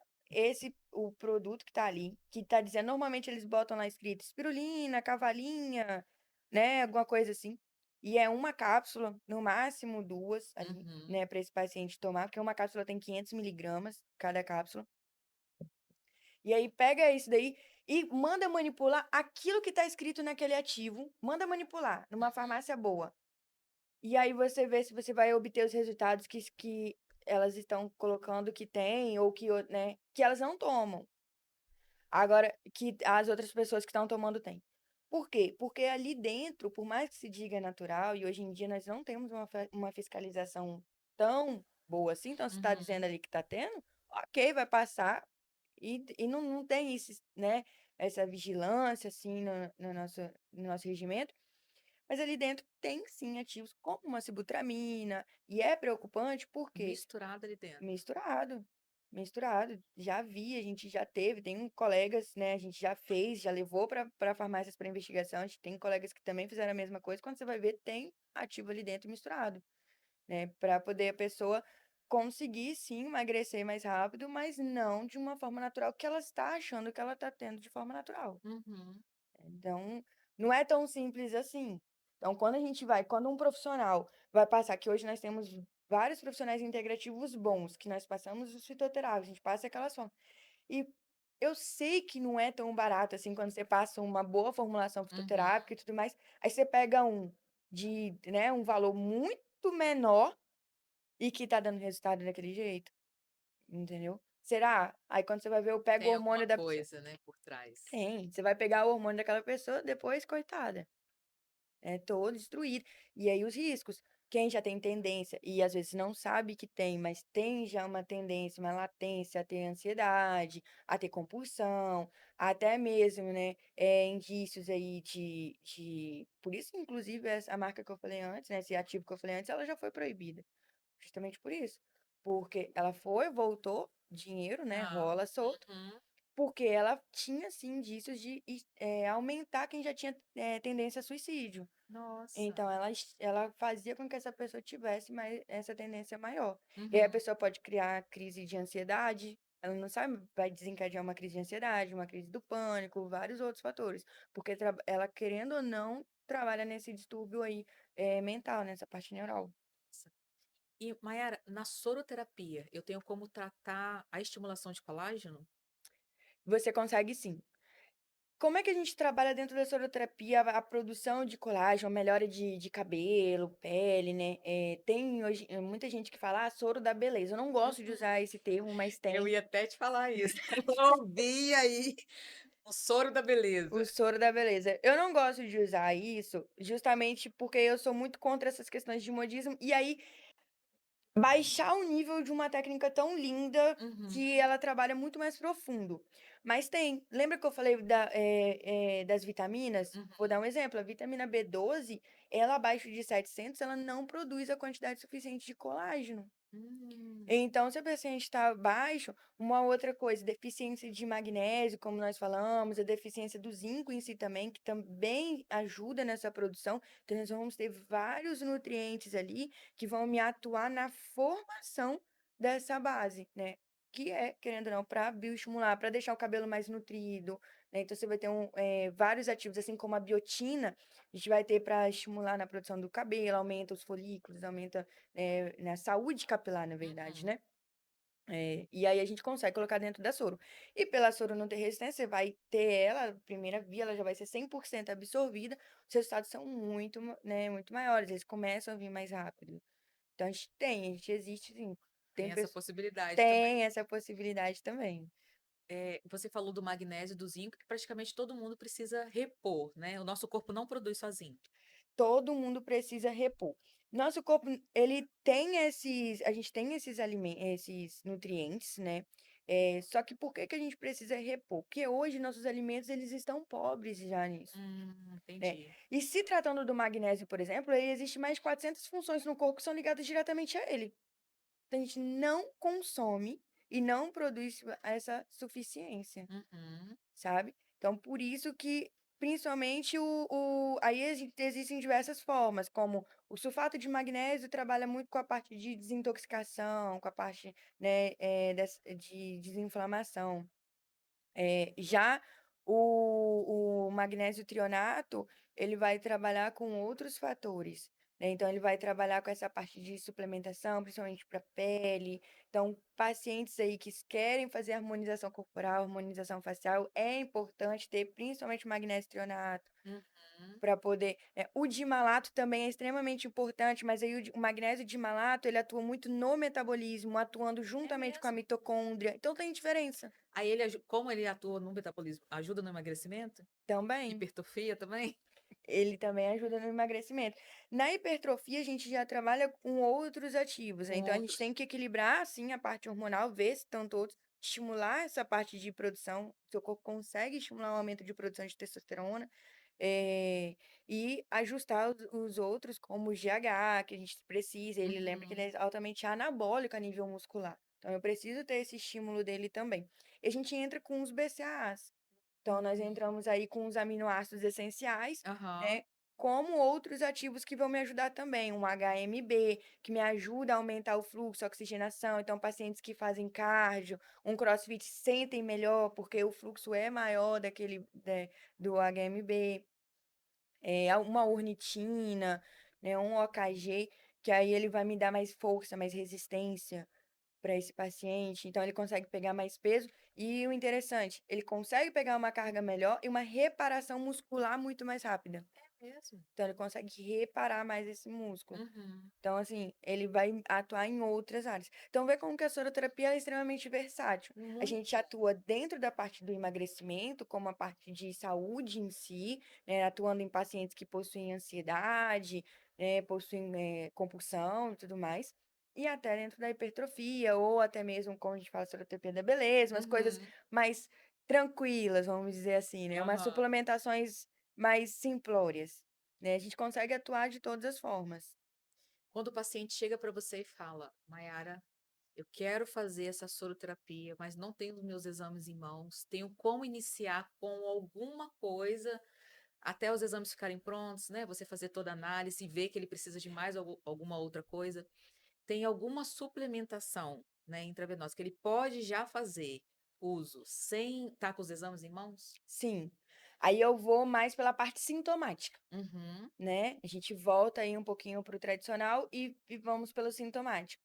o produto que tá ali, que tá dizendo, normalmente eles botam lá escrito espirulina, cavalinha, né, alguma coisa assim. E é uma cápsula, no máximo 2 ali, Uhum. né, para esse paciente tomar, porque uma cápsula tem 500 miligramas, cada cápsula. E aí pega isso daí e manda manipular aquilo que tá escrito naquele ativo, manda manipular numa farmácia boa. E aí você vê se você vai obter os resultados que elas estão colocando que tem ou que, né, que elas não tomam. Agora, que as outras pessoas que estão tomando têm. Por quê? Porque ali dentro, por mais que se diga natural, e hoje em dia nós não temos uma fiscalização tão boa assim, então se está dizendo Uhum. ali que está tendo, ok, vai passar, e não tem esse, né, essa vigilância assim no nosso regimento, mas ali dentro tem sim ativos como uma sibutramina, e é preocupante porque Misturado ali dentro. misturado, misturado. Já vi, a gente já teve, tem colegas, né, a gente já fez, já levou para farmácias para investigação, a gente tem colegas que também fizeram a mesma coisa, quando você vai ver, tem ativo ali dentro misturado, né, para poder a pessoa conseguir sim emagrecer mais rápido, mas não de uma forma natural que ela está achando que ela está tendo de forma natural. Uhum. Então, não é tão simples assim. Então, quando um profissional vai passar, que hoje nós temos vários profissionais integrativos bons, que nós passamos os fitoterápicos, a gente passa aquelas formas. E eu sei que não é tão barato assim quando você passa uma boa formulação Uhum. fitoterápica e tudo mais, aí você pega né, um valor muito menor e que tá dando resultado daquele jeito, entendeu? Será? Aí quando você vai ver, eu pego o Tem alguma hormônio da pessoa. coisa, né, por trás. Tem, você vai pegar o hormônio daquela pessoa, depois, coitada. É todo destruído. E aí os riscos. Quem já tem tendência e às vezes não sabe que tem, mas tem já uma tendência, uma latência a ter ansiedade, a ter compulsão, até mesmo, né, indícios aí Por isso, inclusive, a marca que eu falei antes, né, esse ativo que eu falei antes, ela já foi proibida. Justamente por isso. Porque ela foi, voltou, dinheiro, né, Ah. rola solto, Uhum. porque ela tinha, sim, indícios de aumentar quem já tinha tendência a suicídio. Nossa. Então ela fazia com que essa pessoa tivesse mais essa tendência maior. E aí a Uhum. pessoa pode criar crise de ansiedade, ela não sabe, vai desencadear uma crise de ansiedade, uma crise do pânico, vários outros fatores, porque ela querendo ou não trabalha nesse distúrbio aí, mental, nessa parte neural. Nossa. E, Mayara, na soroterapia, eu tenho como tratar a estimulação de colágeno? Você consegue sim. Como é que a gente trabalha dentro da soroterapia a produção de colágeno, a melhora de cabelo, pele, né? Tem hoje muita gente que fala, soro da beleza. Eu não gosto de Uhum. usar esse termo, mas Eu tem ia até te falar isso. Eu ouvi aí o soro da beleza. o soro da beleza. Eu não gosto de usar isso justamente porque eu sou muito contra essas questões de modismo. E aí baixar o nível de uma técnica tão linda Uhum. que ela trabalha muito mais profundo. Mas tem. Lembra que eu falei das vitaminas? Vou dar Uhum. um exemplo. A vitamina B12, ela abaixo de 700, ela não produz a quantidade suficiente de colágeno. Hum. Então, se a paciente está baixo, uma outra coisa, deficiência de magnésio, como nós falamos, a deficiência do zinco em si também, que também ajuda nessa produção. Então, nós vamos ter vários nutrientes ali que vão me atuar na formação dessa base, né? Que é, querendo ou não, para bioestimular, para deixar o cabelo mais nutrido, né? Então, você vai ter vários ativos, assim como a biotina, a gente vai ter para estimular na produção do cabelo, aumenta os folículos, aumenta na saúde capilar, na verdade, Uhum. né? E aí a gente consegue colocar dentro da soro. E pela soro não ter resistência, você vai ter ela, a primeira via, ela já vai ser 100% absorvida, os resultados são muito, né, muito maiores, eles começam a vir mais rápido. Então a gente existe sim. Tem Tem, essa pes- possibilidade também. tem essa possibilidade também. Você falou do magnésio, do zinco, que praticamente todo mundo precisa repor, né? O nosso corpo não produz sozinho. Todo mundo precisa repor. Nosso corpo, ele tem a gente tem esses nutrientes, né? Só que por que que a gente precisa repor? Porque hoje nossos alimentos, eles estão pobres já nisso, né? Entendi. E se tratando do magnésio, por exemplo, ele existe mais de 400 funções no corpo que são ligadas diretamente a ele. Então a gente não consome e não produz essa suficiência, Uhum. sabe? Então por isso que principalmente aí existem diversas formas, como o sulfato de magnésio trabalha muito com a parte de desintoxicação, com a parte, né, de desinflamação. Já o magnésio trionato, ele vai trabalhar com outros fatores, né, então ele vai trabalhar com essa parte de suplementação, principalmente para pele. Então, pacientes aí que querem fazer harmonização corporal, harmonização facial, é importante ter principalmente o magnésio trionato. Uhum. Para poder o dimalato também é extremamente importante, mas aí o magnésio dimalato, ele atua muito no metabolismo, atuando É juntamente com a mesmo? mitocôndria, então tem diferença. Aí como ele atua no metabolismo, ajuda no emagrecimento? Também. Hipertrofia também? Ele também ajuda no emagrecimento. Na hipertrofia, a gente já trabalha com outros ativos, né, Com então a gente outros. tem que equilibrar, assim, a parte hormonal, ver se estão todos, estimular essa parte de produção, seu corpo consegue estimular o aumento de produção de testosterona, e ajustar os outros, como o GH, que a gente precisa, ele lembra que ele Uhum. é altamente anabólico a nível muscular, então eu preciso ter esse estímulo dele também. E a gente entra com os BCAAs, então nós Hum. entramos aí com os aminoácidos essenciais, Aham. né, como outros ativos que vão me ajudar também, um HMB, que me ajuda a aumentar o fluxo, a oxigenação, então pacientes que fazem cardio, um crossfit sentem melhor, porque o fluxo é maior do HMB, uma ornitina, né, um OKG, que aí ele vai me dar mais força, mais resistência para esse paciente, então ele consegue pegar mais peso. E o interessante, ele consegue pegar uma carga melhor e uma reparação muscular muito mais rápida. É mesmo? Então ele consegue reparar mais esse músculo. Uhum. Então, assim, ele vai atuar em outras áreas. Então, vê como que a soroterapia ela é extremamente versátil. A gente Muito. atua dentro da parte do emagrecimento, como a parte de saúde em si, né, atuando em pacientes que possuem ansiedade, possuem compulsão e tudo mais. E até dentro da hipertrofia, ou até mesmo, como a gente fala, soroterapia da beleza, umas coisas Uhum. mais tranquilas, vamos dizer assim, né? Umas Aham. suplementações mais simplórias, né? A gente consegue atuar de todas as formas. Quando o paciente chega para você e fala: "Mayara, eu quero fazer essa soroterapia, mas não tenho os meus exames em mãos, tenho como iniciar com alguma coisa até os exames ficarem prontos, né, você fazer toda a análise e ver que ele precisa de mais alguma outra coisa. Tem alguma suplementação, né, intravenosa que ele pode já fazer uso sem estar com os exames em mãos?" Sim. Aí eu vou mais pela parte sintomática, Uhum. né? A gente volta aí um pouquinho para o tradicional e vamos pelo sintomático.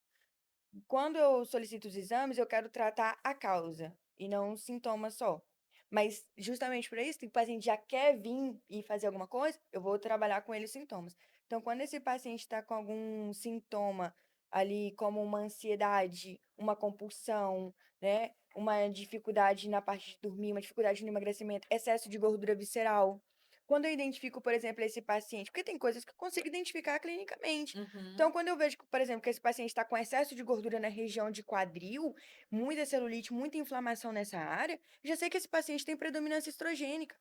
Quando eu solicito os exames, eu quero tratar a causa e não um sintoma só. Mas justamente por isso, que o paciente já quer vir e fazer alguma coisa, eu vou trabalhar com ele os sintomas. Então, quando esse paciente está com algum sintoma ali, como uma ansiedade, uma compulsão, né? Uma dificuldade na parte de dormir, uma dificuldade no emagrecimento, excesso de gordura visceral. Quando eu identifico, por exemplo, esse paciente, porque tem coisas que eu consigo identificar clinicamente. Então, Uhum. quando eu vejo, por exemplo, que esse paciente está com excesso de gordura na região de quadril, muita celulite, muita inflamação nessa área, já sei que esse paciente tem predominância estrogênica.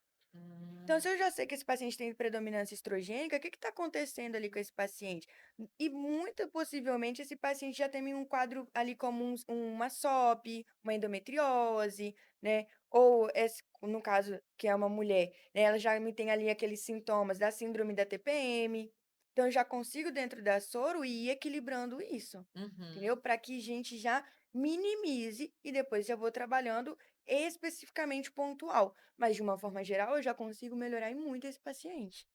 Então, Hum. se eu já sei que esse paciente tem predominância estrogênica, o que está acontecendo ali com esse paciente? E muito possivelmente esse paciente já tem um quadro ali como uma SOP, uma endometriose, né? Ou, no caso, que é uma mulher, né? Ela já me tem ali aqueles sintomas da síndrome da TPM. Então, eu já consigo, dentro da soro, ir equilibrando isso, entendeu? Uhum. Para que a gente já minimize e depois já vou trabalhando especificamente pontual. Mas de uma forma geral, eu já consigo melhorar em muito esse paciente.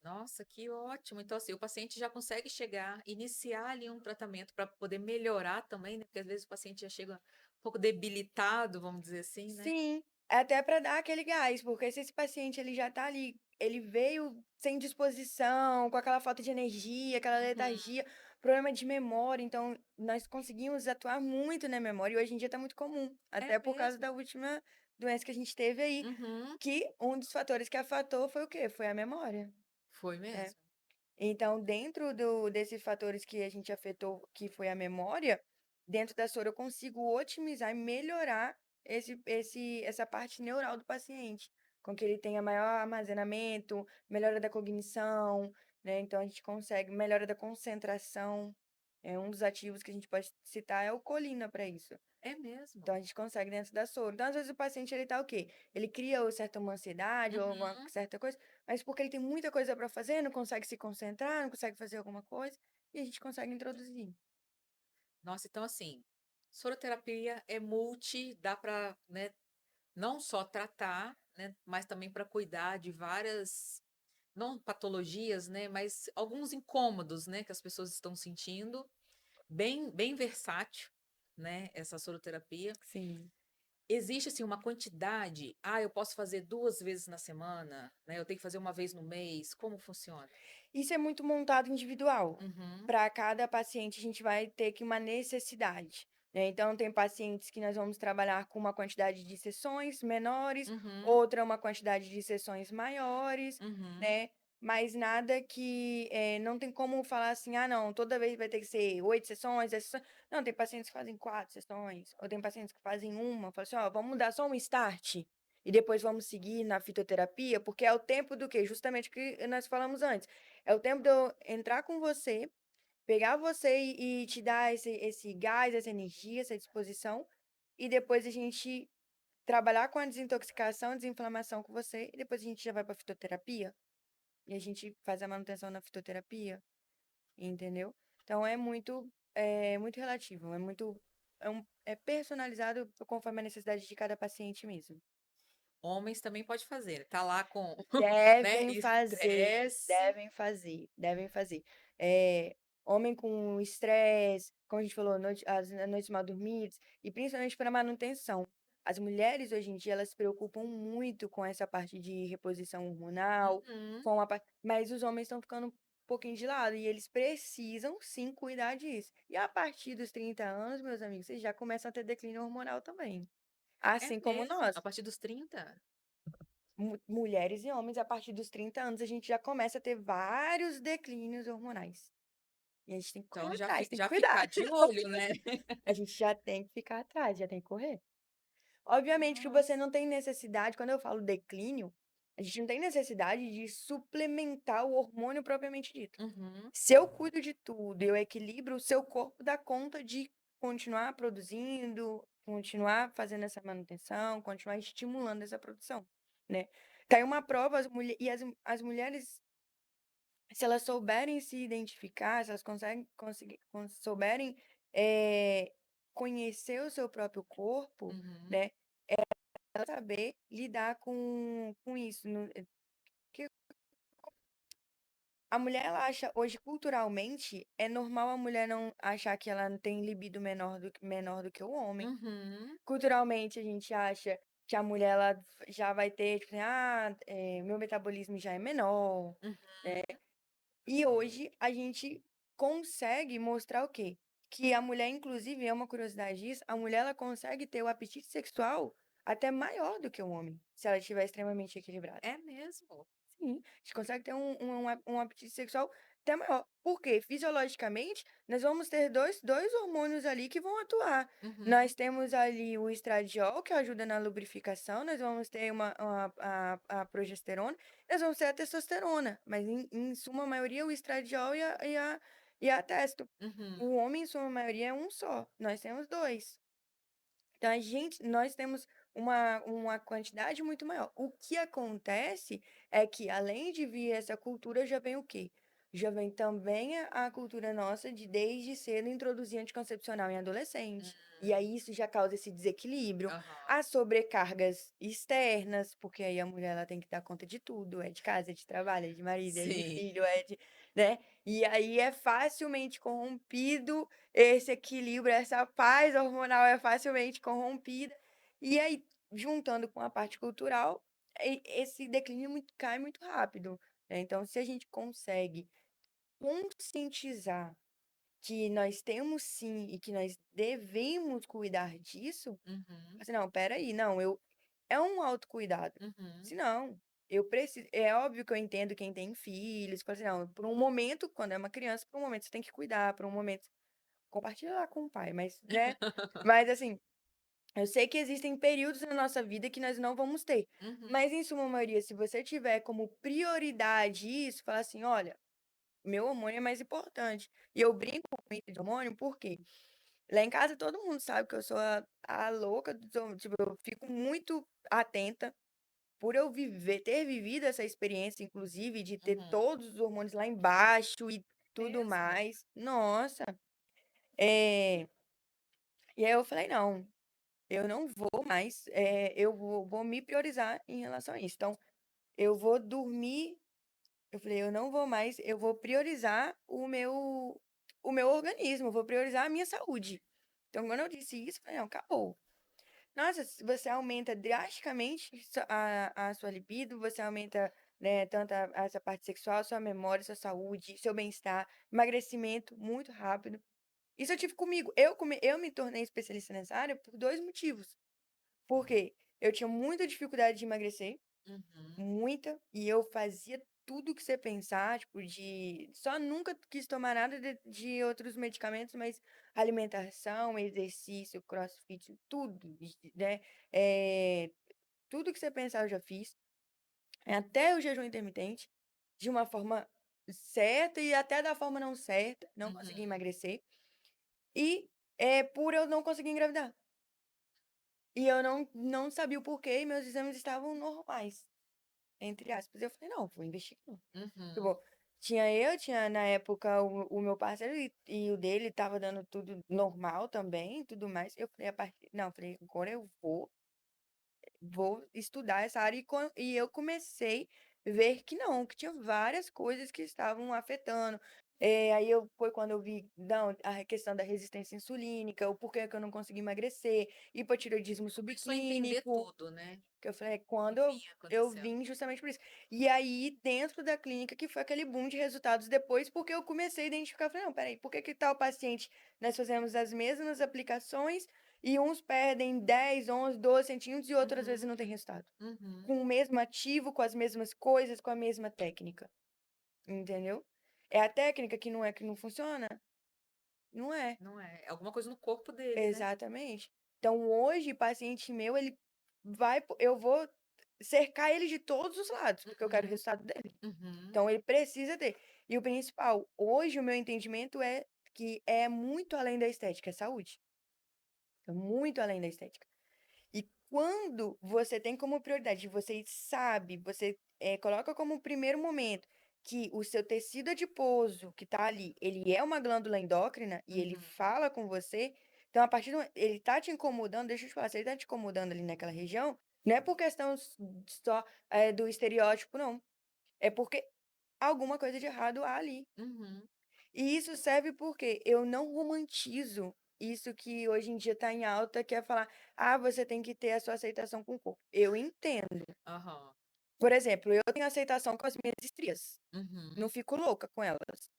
Nossa, que ótimo. Então, assim, o paciente já consegue chegar, iniciar ali um tratamento para poder melhorar também, né? Porque às vezes o paciente já chega um pouco debilitado, vamos dizer assim, né? Sim, até para dar aquele gás, porque se esse paciente ele já tá ali, ele veio sem disposição, com aquela falta de energia, aquela Uhum. letargia, problema de memória, então nós conseguimos atuar muito na memória e hoje em dia está muito comum, É até por causa mesmo? da última doença que a gente teve aí, Uhum. que um dos fatores que afetou foi o quê? Foi a memória, Foi né? mesmo. Então, dentro desses fatores que a gente afetou, que foi a memória, dentro da soro eu consigo otimizar e melhorar essa parte neural do paciente, com que ele tenha maior armazenamento, melhora da cognição, né? Então, a gente consegue melhora da concentração. Um dos ativos que a gente pode citar é o colina para isso. É Então mesmo? a gente consegue dentro da soro. Então, às vezes, o paciente ele tá o quê? Ele cria ou certa uma ansiedade ou alguma Uhum. certa coisa, mas porque ele tem muita coisa para fazer, não consegue se concentrar, não consegue fazer alguma coisa, e a gente consegue introduzir. Nossa, então assim, soroterapia é multi, dá para, né, não só tratar, né, mas também para cuidar de várias, não patologias, né, mas alguns incômodos, né, que as pessoas estão sentindo. Bem versátil, né, essa soroterapia. Sim. Existe, assim, uma quantidade? "Ah, eu posso fazer 2 vezes na semana", né, "eu tenho que fazer uma vez no mês", como funciona? Isso é muito montado individual. Uhum, Para cada paciente, a gente vai ter que uma necessidade, né. Então, tem pacientes que nós vamos trabalhar com uma quantidade de sessões menores, uhum, outra uma quantidade de sessões maiores, uhum. né. Mas nada que, não tem como falar assim: "Ah, não, toda vez vai ter que ser 8 sessões, 10 sessões". Não, tem pacientes que fazem 4 sessões, ou tem pacientes que fazem uma, fala assim: "Ó, vamos dar só um start e depois vamos seguir na fitoterapia", porque é o tempo do quê? Justamente o que nós falamos antes. É o tempo de eu entrar com você, pegar você e te dar esse gás, essa energia, essa disposição, e depois a gente trabalhar com a desintoxicação, desinflamação com você, e depois a gente já vai para fitoterapia, e a gente faz a manutenção na fitoterapia, entendeu? Então é muito relativo, é personalizado conforme a necessidade de cada paciente mesmo. Homens também pode fazer, tá lá com, né, Devem fazer, estresse. devem fazer, devem fazer. Eh, Homem com estresse, como a gente falou, as noites mal dormidas, e principalmente para manutenção. As mulheres hoje em dia elas se preocupam muito com essa parte de reposição hormonal, Uhum. com a par mas os homens estão ficando um pouquinho de lado e eles precisam sim cuidar disso. E a partir dos 30 anos, meus amigos, vocês já começam a ter declínio hormonal também, É assim como mesmo? A nós. partir dos 30? Mulheres e homens, a partir dos 30 anos, a gente já começa a ter vários declínios hormonais. E a gente tem que correr Então atrás, tem que já cuidar. ficar de olho, né. A gente já tem que ficar atrás, já tem que correr. Obviamente que você Nossa. não tem necessidade, quando eu falo declínio, a gente não tem necessidade de suplementar o hormônio propriamente dito. Uhum. Se eu cuido de tudo, eu equilibro, o seu corpo dá conta de continuar produzindo, continuar fazendo essa manutenção, continuar estimulando essa produção, né. Tá aí uma prova, as mulheres, se elas souberem se identificar, se elas souberem, eh, conhecer o seu próprio corpo, Uhum. né, ela saber lidar com isso, que a mulher ela acha hoje culturalmente, é normal a mulher não achar que ela não tem libido menor do que o homem. Uhum. Culturalmente a gente acha que a mulher ela já vai ter, tipo assim: "Ah, meu metabolismo já é menor". Uhum. E hoje a gente consegue mostrar o quê? Que a mulher, inclusive, é uma curiosidade disso, a mulher ela consegue ter o apetite sexual até maior do que o homem, se ela estiver extremamente equilibrada. É mesmo? Sim, a gente consegue ter um apetite sexual até maior. Por quê? Fisiologicamente, nós vamos ter dois hormônios ali que vão atuar. Uhum. Nós temos ali o estradiol, que ajuda na lubrificação, nós vamos ter a progesterona, nós vamos ter a testosterona, mas em suma maioria o estradiol e a testo. Uhum. O homem, em sua maioria, é um só, nós temos dois. Então nós temos uma quantidade muito maior. O que acontece é que além de vir essa cultura, já vem o quê? Já vem também a cultura nossa de desde cedo introduzir anticoncepcional em Hum. adolescente. E aí isso já causa esse desequilíbrio, Aham. as sobrecargas externas, porque aí a mulher ela tem que dar conta de tudo, é de casa, é de trabalho, é de marido, é de Sim. filho, né? E aí é facilmente corrompido esse equilíbrio, essa paz hormonal é facilmente corrompida. E aí, juntando com a parte cultural, esse declínio cai muito rápido, né. Então, se a gente consegue conscientizar que nós temos sim e que nós devemos cuidar disso, Uhum. assim: "Não, espera aí, não, é um autocuidado. Uhum. Se não, eu preciso". É óbvio que eu entendo quem tem filhos, fala assim: "Não, por um momento, quando é uma criança, por um momento você tem que cuidar, por um momento". Compartilha lá com o pai, mas, né, mas assim, eu sei que existem períodos na nossa vida que nós não vamos ter, Uhum. mas em suma maioria, se você tiver como prioridade isso, falar assim: "Olha, meu hormônio é mais importante". E eu brinco com isso de hormônio, por quê? Lá em casa todo mundo sabe que eu sou a louca, tipo, eu fico muito atenta por eu ter vivido essa experiência, inclusive, de ter Uhum. todos os hormônios lá embaixo e tudo Mesmo? mais. Nossa, é... E aí eu falei, não, eu não vou mais, vou me priorizar em relação a isso. Então, eu vou dormir, eu falei, eu não vou mais, eu vou priorizar o meu organismo, eu vou priorizar a minha saúde. Então, quando eu disse isso, eu falei, não, acabou. Nossa, você aumenta drasticamente a sua libido, você aumenta, né, tanto essa parte sexual, sua memória, sua saúde, seu bem-estar, emagrecimento muito rápido. Isso eu tive comigo. Eu me tornei especialista nessa área por dois motivos. Por quê? Eu tinha muita dificuldade de emagrecer, Uhum. muita, e eu fazia tudo que você pensar, tipo, só nunca quis tomar nada de outros medicamentos, mas alimentação, exercício, crossfit, tudo, né? É, tudo que você pensar eu já fiz, até o jejum intermitente, de uma forma certa e até da forma não certa, não consegui Uhum. emagrecer, e por eu não conseguir engravidar. E eu não sabia o porquê, e meus exames estavam normais, entre aspas. Eu falei, não, vou investir. Uhum. Tipo, tinha na época o meu parceiro e o dele tava dando tudo normal também, tudo mais. Eu falei, não, eu falei, agora eu vou estudar essa área e eu comecei a ver que não, que tinha várias coisas que estavam afetando. Aí foi quando eu vi, não, a questão da resistência insulínica, o porquê que eu não consegui emagrecer, hipotireoidismo Começou a entender subclínico, tudo, né, que eu falei, que quando vinha eu acontecendo. vim justamente por isso. E aí, dentro da clínica, que foi aquele boom de resultados depois, porque eu comecei a identificar, falei, não, peraí, por que que tal paciente nós fazemos as mesmas aplicações e uns perdem 10, 11, 12 centímetros e outras vezes Uhum. não tem resultado? Uhum. Com o mesmo ativo, com as mesmas coisas, com a mesma técnica, entendeu? É a técnica que não funciona? Não é. Não é, é alguma coisa no corpo dele, né. Exatamente. Então, hoje, paciente meu, eu vou cercar ele de todos os lados, porque eu quero o Uhum. resultado dele. Uhum. Então, ele precisa ter. E o principal, hoje o meu entendimento é que é muito além da estética, é saúde. É muito além da estética. E quando você tem como prioridade, você sabe, você coloca como primeiro momento que o seu tecido adiposo que está ali, ele é uma glândula endócrina e ele Uhum. fala com você, então a partir do ele tá te incomodando, deixa eu te falar, se ele tá te incomodando ali naquela região, não é por questão só do estereótipo, não. É porque alguma coisa de errado há ali. Uhum. E isso serve porque eu não romantizo isso que hoje em dia está em alta, que é falar, ah, você tem que ter a sua aceitação com o corpo. Eu entendo. Aham. Por exemplo, eu tenho aceitação com as minhas estrias. Não Uhum. fico louca com elas.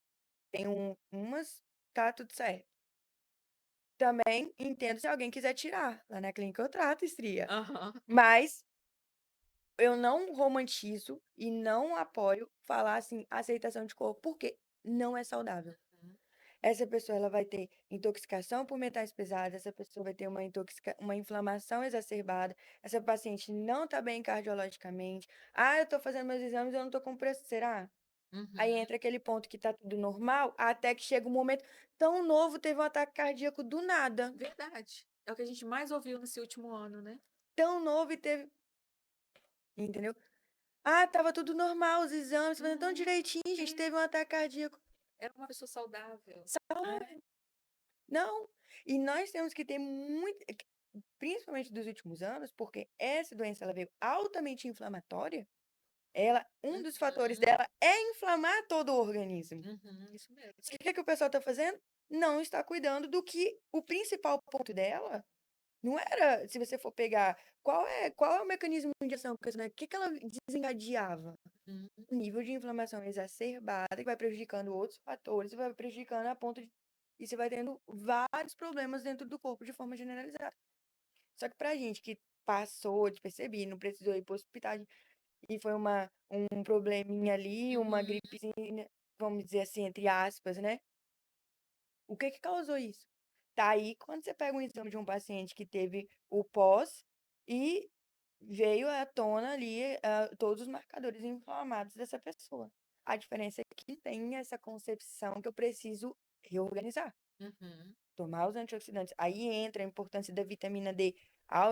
Tenho umas, tá tudo certo. Também entendo se alguém quiser tirar. Lá na clínica eu trato estria. Aham. Mas eu não romantizo e não apoio falar assim, aceitação de corpo, porque não é saudável. Uhum. Essa pessoa ela vai ter intoxicação por metais pesados, essa pessoa vai ter uma inflamação exacerbada, essa paciente não está bem cardiologicamente. Ah, eu estou fazendo meus exames, eu não estou com pressão. Será? Aí Uhum. entra aquele ponto que está tudo normal, até que chega um momento tão novo, teve um ataque cardíaco do nada. Verdade. É o que a gente mais ouviu nesse último ano, né. Tão novo e teve. Entendeu? Ah, tava tudo normal, os exames, fazendo tão Uhum. direitinho, gente, É, teve um ataque cardíaco. era uma pessoa saudável. É. Saudável. Não. E nós temos que ter muito. Principalmente dos últimos anos, porque essa doença ela veio altamente inflamatória, um dos fatores Uhum. dela é inflamar todo o organismo. Uhum. Isso mesmo. O que que o pessoal está fazendo? Não está cuidando do que o principal ponto dela não era, se você for pegar, qual é o mecanismo de ação, né? O que que ela desencadeava? Uhum. O nível de inflamação exacerbada que vai prejudicando outros fatores, vai prejudicando a ponto de e você vai tendo vários problemas dentro do corpo de forma generalizada. Só que pra gente que passou despercebido, não precisou ir para o hospital e foi um probleminha ali, uma Uhum. gripezinha, vamos dizer assim, entre aspas, né? O que que causou isso? Tá aí quando você pega um exame de um paciente que teve o pós e veio à tona ali todos os marcadores inflamados dessa pessoa. A diferença é que tem essa concepção que eu preciso reorganizar. Uhum. Tomar os antioxidantes. Aí entra a importância da vitamina D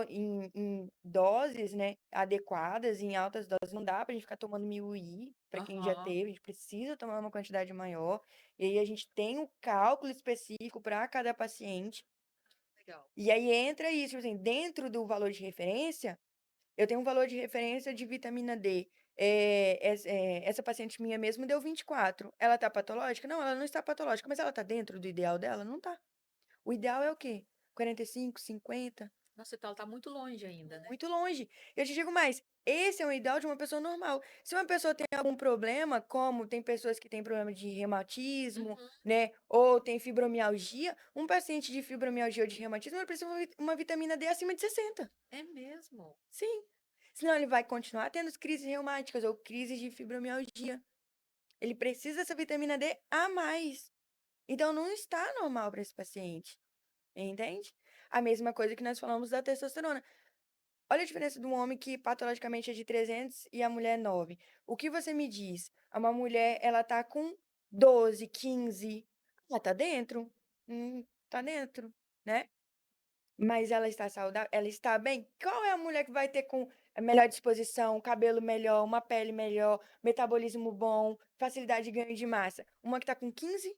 em doses, né, adequadas, em altas doses. Não dá pra gente ficar tomando 1000 para quem já Aham. teve, a gente precisa tomar uma quantidade maior. E aí a gente tem um cálculo específico para cada paciente. Legal. E aí entra isso, tipo assim, dentro do valor de referência, eu tenho um valor de referência de vitamina D. Essa paciente minha mesmo deu 24. Ela tá patológica? Não, ela não está patológica, mas ela tá dentro do ideal dela? Não tá. O ideal é o quê? 45, 50? Nossa, então ela tá muito longe ainda, né? Muito longe. Eu te digo mais, esse é o ideal de uma pessoa normal. Se uma pessoa tem algum problema, como tem pessoas que têm problema de reumatismo, Uhum. né, ou tem fibromialgia, um paciente de fibromialgia ou de reumatismo, ele precisa de uma vitamina D acima de 60. É mesmo? Sim. Senão ele vai continuar tendo crises reumáticas ou crises de fibromialgia. Ele precisa dessa vitamina D a mais. Então não está normal para esse paciente. Entende? A mesma coisa que nós falamos da testosterona. Olha a diferença de um homem que patologicamente é de 300 e a mulher 9. O que você me diz? Uma mulher, ela tá com 12, 15. Ela tá dentro. Tá dentro, né? Mas ela está saudável, ela está bem. Qual é a mulher que vai ter com a melhor disposição, cabelo melhor, uma pele melhor, metabolismo bom, facilidade de ganho de massa? Uma que tá com 15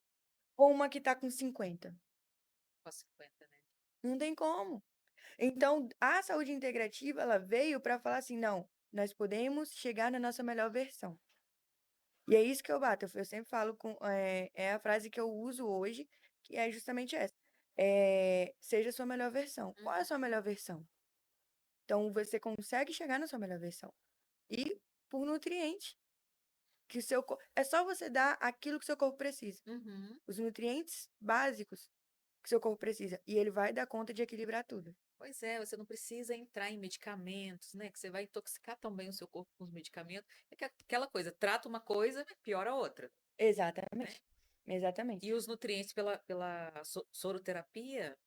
ou uma que tá com 50? Com 50, né? Não tem como. Então, a saúde integrativa, ela veio para falar assim, não, nós podemos chegar na nossa melhor versão. E é isso que eu bato. Eu sempre falo é a frase que eu uso hoje, que é justamente essa. Seja a sua melhor versão. Qual é a Uhum. sua melhor versão? Então, você consegue chegar na sua melhor versão. E por nutriente, que o seu é só você dar aquilo que o seu corpo precisa. Uhum. Os nutrientes básicos que o seu corpo precisa. E ele vai dar conta de equilibrar tudo. Pois é, você não precisa entrar em medicamentos, né? Que você vai intoxicar também o seu corpo com os medicamentos. É que aquela coisa, trata uma coisa, piora a outra, né? Exatamente. Exatamente. E os nutrientes pela soroterapia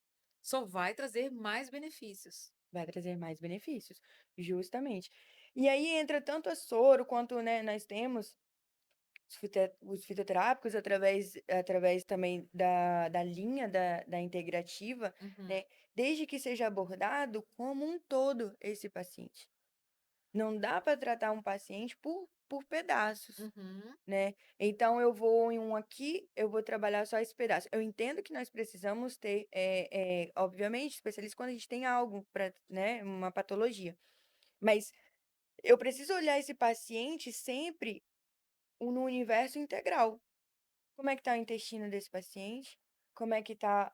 só vai trazer mais benefícios. Vai trazer mais benefícios, justamente. E aí entra tanto a soro quanto, né, nós temos os fitoterápicos através também da linha da integrativa, Uhum. né? Desde que seja abordado como um todo esse paciente. Não dá para tratar um paciente por pedaços. Uhum. Né? Então eu vou em um aqui, eu vou trabalhar só esse pedaço. Eu entendo que nós precisamos ter, obviamente, especialistas quando a gente tem algo para, né, uma patologia. Mas eu preciso olhar esse paciente sempre no universo integral. Como é que está o intestino desse paciente? Como é que está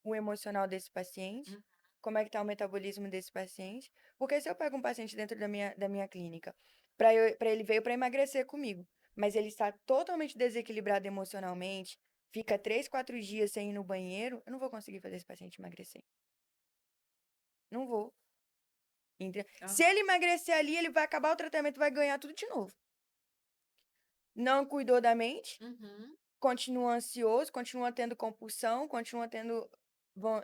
o emocional desse paciente? Uhum. Como é que está o metabolismo desse paciente? Porque se eu pego um paciente dentro da minha clínica, para ele veio para emagrecer comigo, mas ele está totalmente desequilibrado emocionalmente, fica 3, 4 dias sem ir no banheiro, eu não vou conseguir fazer esse paciente emagrecer. Não vou. Entendeu? Se Ah, ele emagrecer ali, ele vai acabar o tratamento, vai ganhar tudo de novo. Não cuidou da mente, uhum. continua ansioso, continua tendo compulsão, continua tendo.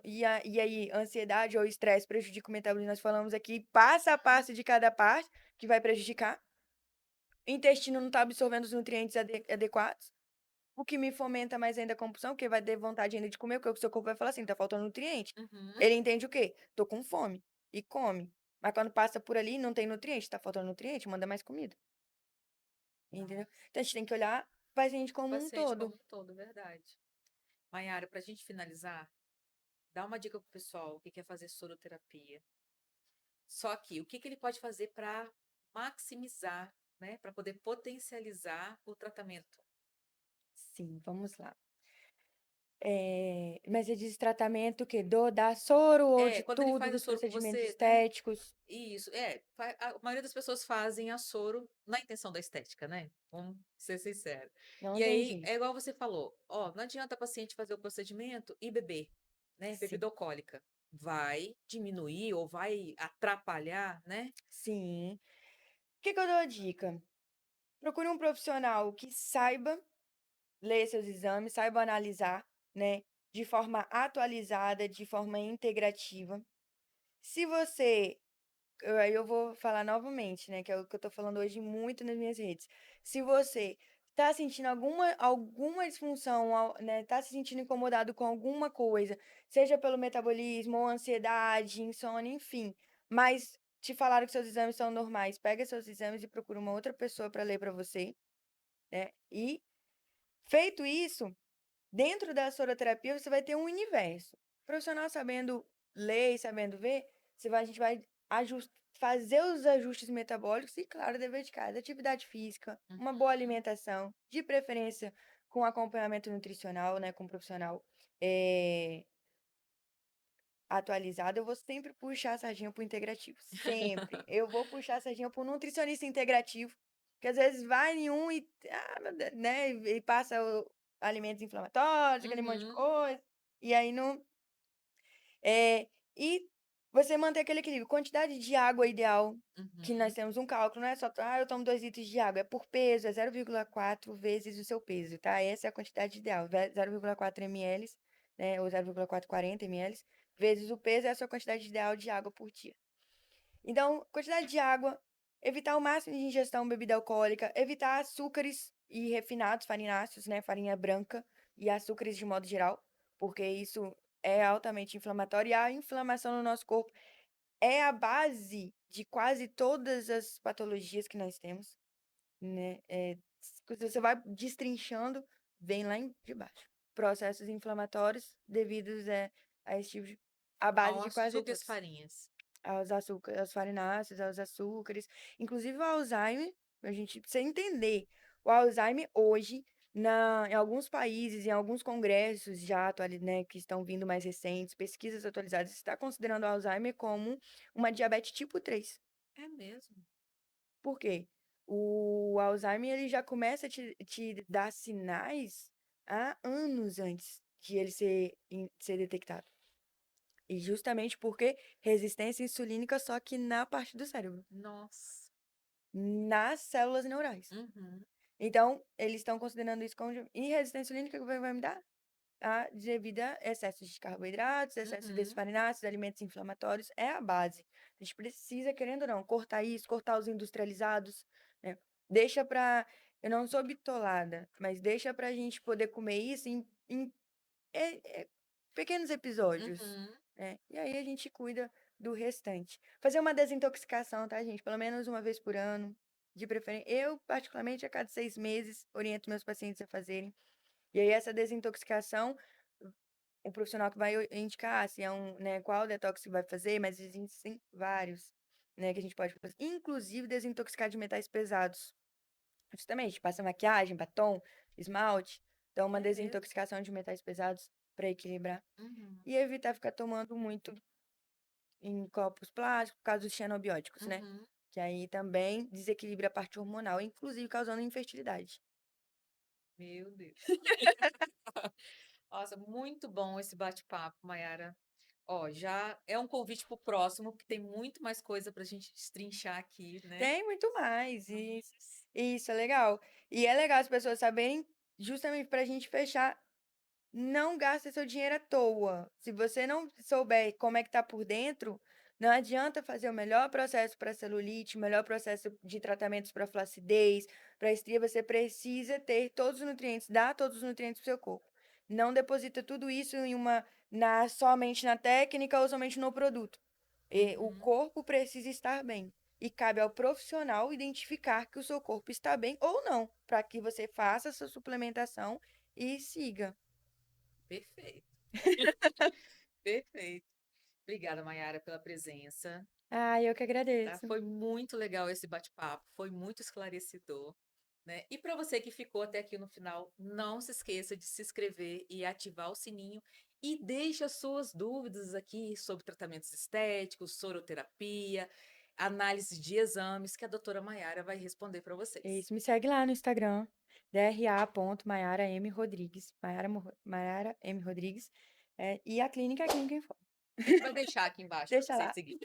E aí, ansiedade ou estresse prejudica o metabolismo. Nós falamos aqui passo a passo de cada parte que vai prejudicar. O intestino não está absorvendo os nutrientes adequados, o que me fomenta mais ainda a compulsão, porque vai ter vontade ainda de comer, porque o seu corpo vai falar assim: tá faltando nutriente. Uhum. Ele entende o quê? Tô com fome. E come. Mas quando passa por ali, não tem nutriente, tá faltando nutriente, manda mais comida. Entendeu? Nossa, Então a gente tem que olhar o paciente o como um paciente como todo. um todo, verdade. Maiara, para a gente finalizar, dá uma dica pro pessoal que quer fazer soroterapia. Só que o que que ele pode fazer para maximizar, né? Para poder potencializar o tratamento? Sim, vamos lá. Mas você diz tratamento que da soro ou É, de quando ele tudo, faz a dos soro com procedimentos você, né? estéticos? Isso, a maioria das pessoas fazem a soro na intenção da estética, né? Vamos ser sinceros. Não E tem aí, é jeito. igual você falou, ó, não adianta a paciente fazer o procedimento e beber, né? Sim, Bebida alcoólica. Vai diminuir ou vai atrapalhar, né? sim. O que que eu dou a dica? Procure um profissional que saiba ler seus exames, saiba analisar, né, de forma atualizada, de forma integrativa. Se você aí eu vou falar novamente, né, que é o que eu tô falando hoje muito nas minhas redes. Se você tá sentindo alguma disfunção, né, tá se sentindo incomodado com alguma coisa, seja pelo metabolismo ou ansiedade, insônia, enfim, mas te falaram que seus exames são normais, pega seus exames e procura uma outra pessoa para ler para você, né. E feito isso, dentro da soroterapia você vai ter um universo. Profissional sabendo ler e sabendo ver, a gente vai fazer os ajustes metabólicos e, claro, dever de casa, atividade física, uma boa Uhum. alimentação, de preferência com acompanhamento nutricional, né, com um profissional eh, atualizado. Eu vou sempre puxar a sardinha pro integrativo, sempre. Eu vou puxar a sardinha pro nutricionista integrativo, que às vezes vai em um e, meu Deus, né, e passa alimentos inflamatórios, aquele monte de Uhum, coisa, e aí não. E você manter aquele equilíbrio. Quantidade de água ideal, que nós uhum. temos um cálculo, não é só, eu tomo 2 litros de água, é por peso, é 0,4 vezes o seu peso, tá? Essa é a quantidade ideal, 0,4 ml, né, ou 0,440 ml, vezes o peso é a sua quantidade ideal de água por dia. Então, quantidade de água, evitar o máximo de ingestão de bebida alcoólica, evitar açúcares e refinados, farináceos, né, farinha branca e açúcares de modo geral, porque isso é altamente inflamatório e a inflamação no nosso corpo é a base de quase todas as patologias que nós temos, né? Se você vai destrinchando, vem lá de baixo. Processos inflamatórios devidos a esse tipo de, a base Ao de quase açúcar e as todos. farinhas. Aos farináceos, aos açúcares, inclusive o Alzheimer, a gente precisa entender. O Alzheimer hoje, em alguns países, em alguns congressos já né, que estão vindo mais recentes, pesquisas atualizadas, está considerando o Alzheimer como uma diabetes tipo 3. É mesmo? Por quê? O Alzheimer ele já começa a te dar sinais há anos antes de ele ser detectado. E justamente porque resistência insulínica, só que na parte do cérebro, Nossa. nas células neurais. Uhum, Então, eles estão considerando isso como. E resistência insulínica que vai me dar? Devido a excessos de carboidratos, excesso de uhum. farináceos, alimentos inflamatórios, é a base. A gente precisa, querendo ou não, cortar isso, cortar os industrializados, né? Deixa pra. Eu não sou bitolada, mas deixa pra gente poder comer isso em pequenos episódios, Uhum. né, e aí a gente cuida do restante. Fazer uma desintoxicação, tá, gente? Pelo menos uma vez por ano, de preferência. Eu, particularmente, a cada 6 meses, oriento meus pacientes a fazerem. E aí essa desintoxicação, o profissional que vai indicar se é né, qual detox que vai fazer, mas existem vários, né, que a gente pode fazer. Inclusive desintoxicar de metais pesados. Justamente, passa maquiagem, batom, esmalte. Então, uma É mesmo? desintoxicação de metais pesados para equilibrar. Uhum, E evitar ficar tomando muito em copos plásticos, por causa dos xenobióticos, né? uhum. Que aí também desequilibra a parte hormonal, inclusive causando infertilidade. Meu Deus. Nossa, muito bom esse bate-papo, Mayara. Ó, já é um convite para o próximo, que tem muito mais coisa para a gente destrinchar aqui, né? Tem muito mais, Nossa. isso é legal. E é legal as pessoas saberem, justamente para a gente fechar. Não gasta seu dinheiro à toa. Se você não souber como é que tá por dentro, não adianta fazer o melhor processo para celulite, o melhor processo de tratamentos para flacidez, para estria, você precisa ter todos os nutrientes, dar todos os nutrientes para o seu corpo. Não deposita tudo isso somente na técnica ou somente no produto. O Uhum. corpo precisa estar bem. E cabe ao profissional identificar que o seu corpo está bem ou não, para que você faça essa suplementação e siga. Perfeito, perfeito. Obrigada, Mayara, pela presença, Eu que tá? agradeço. Foi muito legal esse bate-papo, foi muito esclarecedor, né? E para você que ficou até aqui no final, não se esqueça de se inscrever e ativar o sininho e deixe as suas dúvidas aqui sobre tratamentos estéticos, soroterapia, análise de exames, que a doutora Mayara vai responder para vocês. Isso, me segue lá no Instagram, dra.mayara.m.rodrigues, Mayara M. Rodrigues, e a clínica é Clínica Info. A gente vai deixar aqui embaixo para Deixa você lá. seguir.